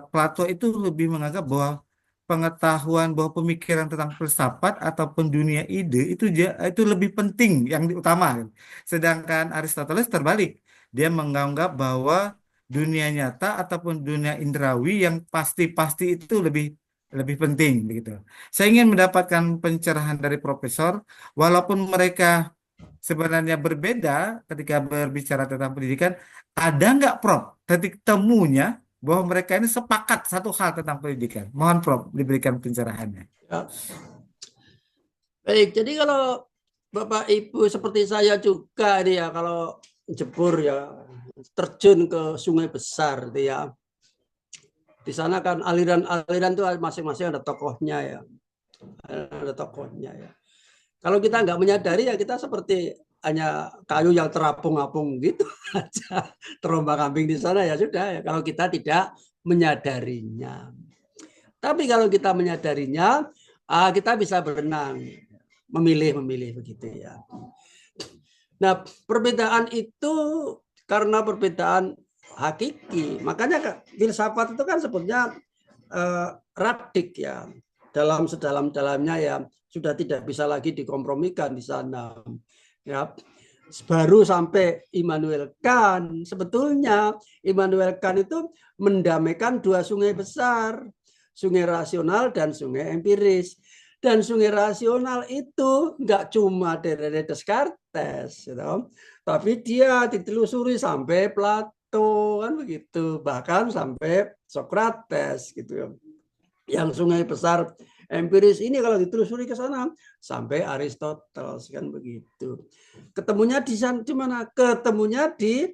Plato itu lebih menganggap bahwa pengetahuan bahwa pemikiran tentang filsafat ataupun dunia ide itu lebih penting yang utama. Sedangkan Aristoteles terbalik, dia menganggap bahwa dunia nyata ataupun dunia indrawi yang pasti-pasti itu lebih lebih penting begitu. Saya ingin mendapatkan pencerahan dari profesor, walaupun mereka sebenarnya berbeda ketika berbicara tentang pendidikan, ada nggak Prof titik temunya bahwa mereka ini sepakat satu hal tentang pendidikan? Mohon Prof diberikan pencerahannya. Ya. Baik, jadi kalau Bapak Ibu seperti saya juga ini ya, kalau jebur ya terjun ke sungai besar itu ya. Di sana kan aliran-aliran itu masing-masing ada tokohnya ya. Ada tokohnya ya. Kalau kita nggak menyadari ya kita seperti hanya kayu yang terapung-apung gitu aja, terombang-ambing di sana ya sudah ya. Kalau kita tidak menyadarinya. Tapi kalau kita menyadarinya, kita bisa berenang, memilih begitu ya. Nah, perbedaan itu karena perbedaan hakiki. Makanya filsafat itu kan sebetulnya radik ya. Dalam sedalam-dalamnya ya sudah tidak bisa lagi dikompromikan di sana. Ya, baru sampai Immanuel Kant. Sebetulnya Immanuel Kant itu mendamaikan dua sungai besar, sungai rasional dan sungai empiris. Dan sungai rasional itu nggak cuma dari Descartes, gitu, tapi dia ditelusuri sampai Plato kan begitu, bahkan sampai Socrates gitu. Yang sungai besar empiris ini kalau ditelusuri ke sana sampai Aristoteles kan begitu. Ketemunya di mana? Ketemunya di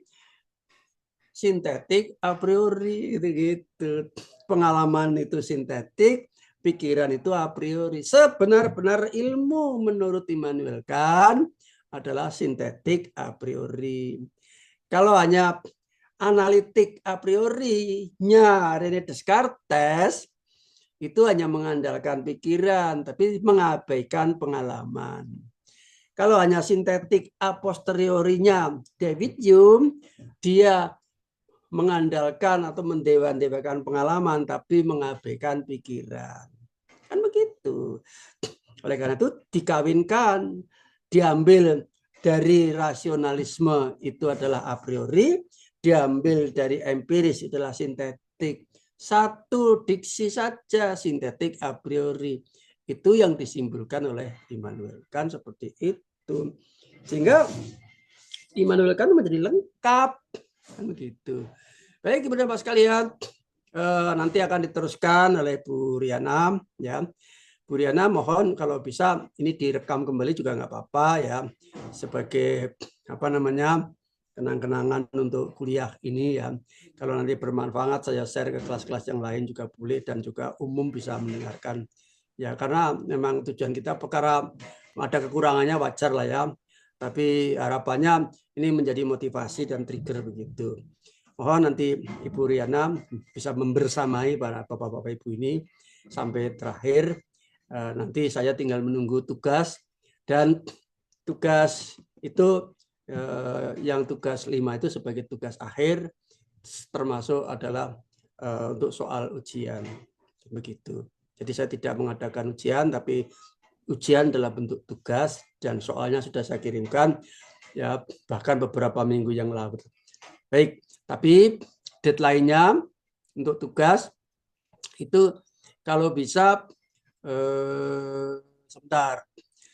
sintetik a priori gitu. Pengalaman itu sintetik, pikiran itu a priori. Sebenar-benar ilmu menurut Immanuel Kant adalah sintetik a priori. Kalau hanya analitik a priori-nya René Descartes, itu hanya mengandalkan pikiran, tapi mengabaikan pengalaman. Kalau hanya sintetik a posteriorinya David Hume, dia mengandalkan atau mendewa-dewakan pengalaman, tapi mengabaikan pikiran. Kan begitu. Oleh karena itu dikawinkan, diambil dari rasionalisme itu adalah a priori, diambil dari empiris itulah sintetik. Satu diksi saja sintetik a priori. Itu yang disimpulkan oleh Immanuel Kant seperti itu. Sehingga Immanuel Kant menjadi lengkap. Kan begitu. Baik, kemudian Bapak sekalian, nanti akan diteruskan oleh Bu Riana ya. Bu Riana mohon kalau bisa ini direkam kembali juga nggak apa-apa ya, sebagai kenang-kenangan untuk kuliah ini ya. Kalau nanti bermanfaat saya share ke kelas-kelas yang lain juga boleh, dan juga umum bisa mendengarkan ya, karena memang tujuan kita perkara ada kekurangannya wajar lah ya, tapi harapannya ini menjadi motivasi dan trigger begitu. Mohon nanti Ibu Riana bisa membersamai para bapak-bapak ibu ini sampai terakhir. Nanti saya tinggal menunggu tugas, dan tugas itu yang tugas 5 itu sebagai tugas akhir, termasuk adalah untuk soal ujian begitu. Jadi saya tidak mengadakan ujian, tapi ujian dalam bentuk tugas, dan soalnya sudah saya kirimkan ya, bahkan beberapa minggu yang lalu. Baik, tapi deadline-nya untuk tugas itu kalau bisa sebentar.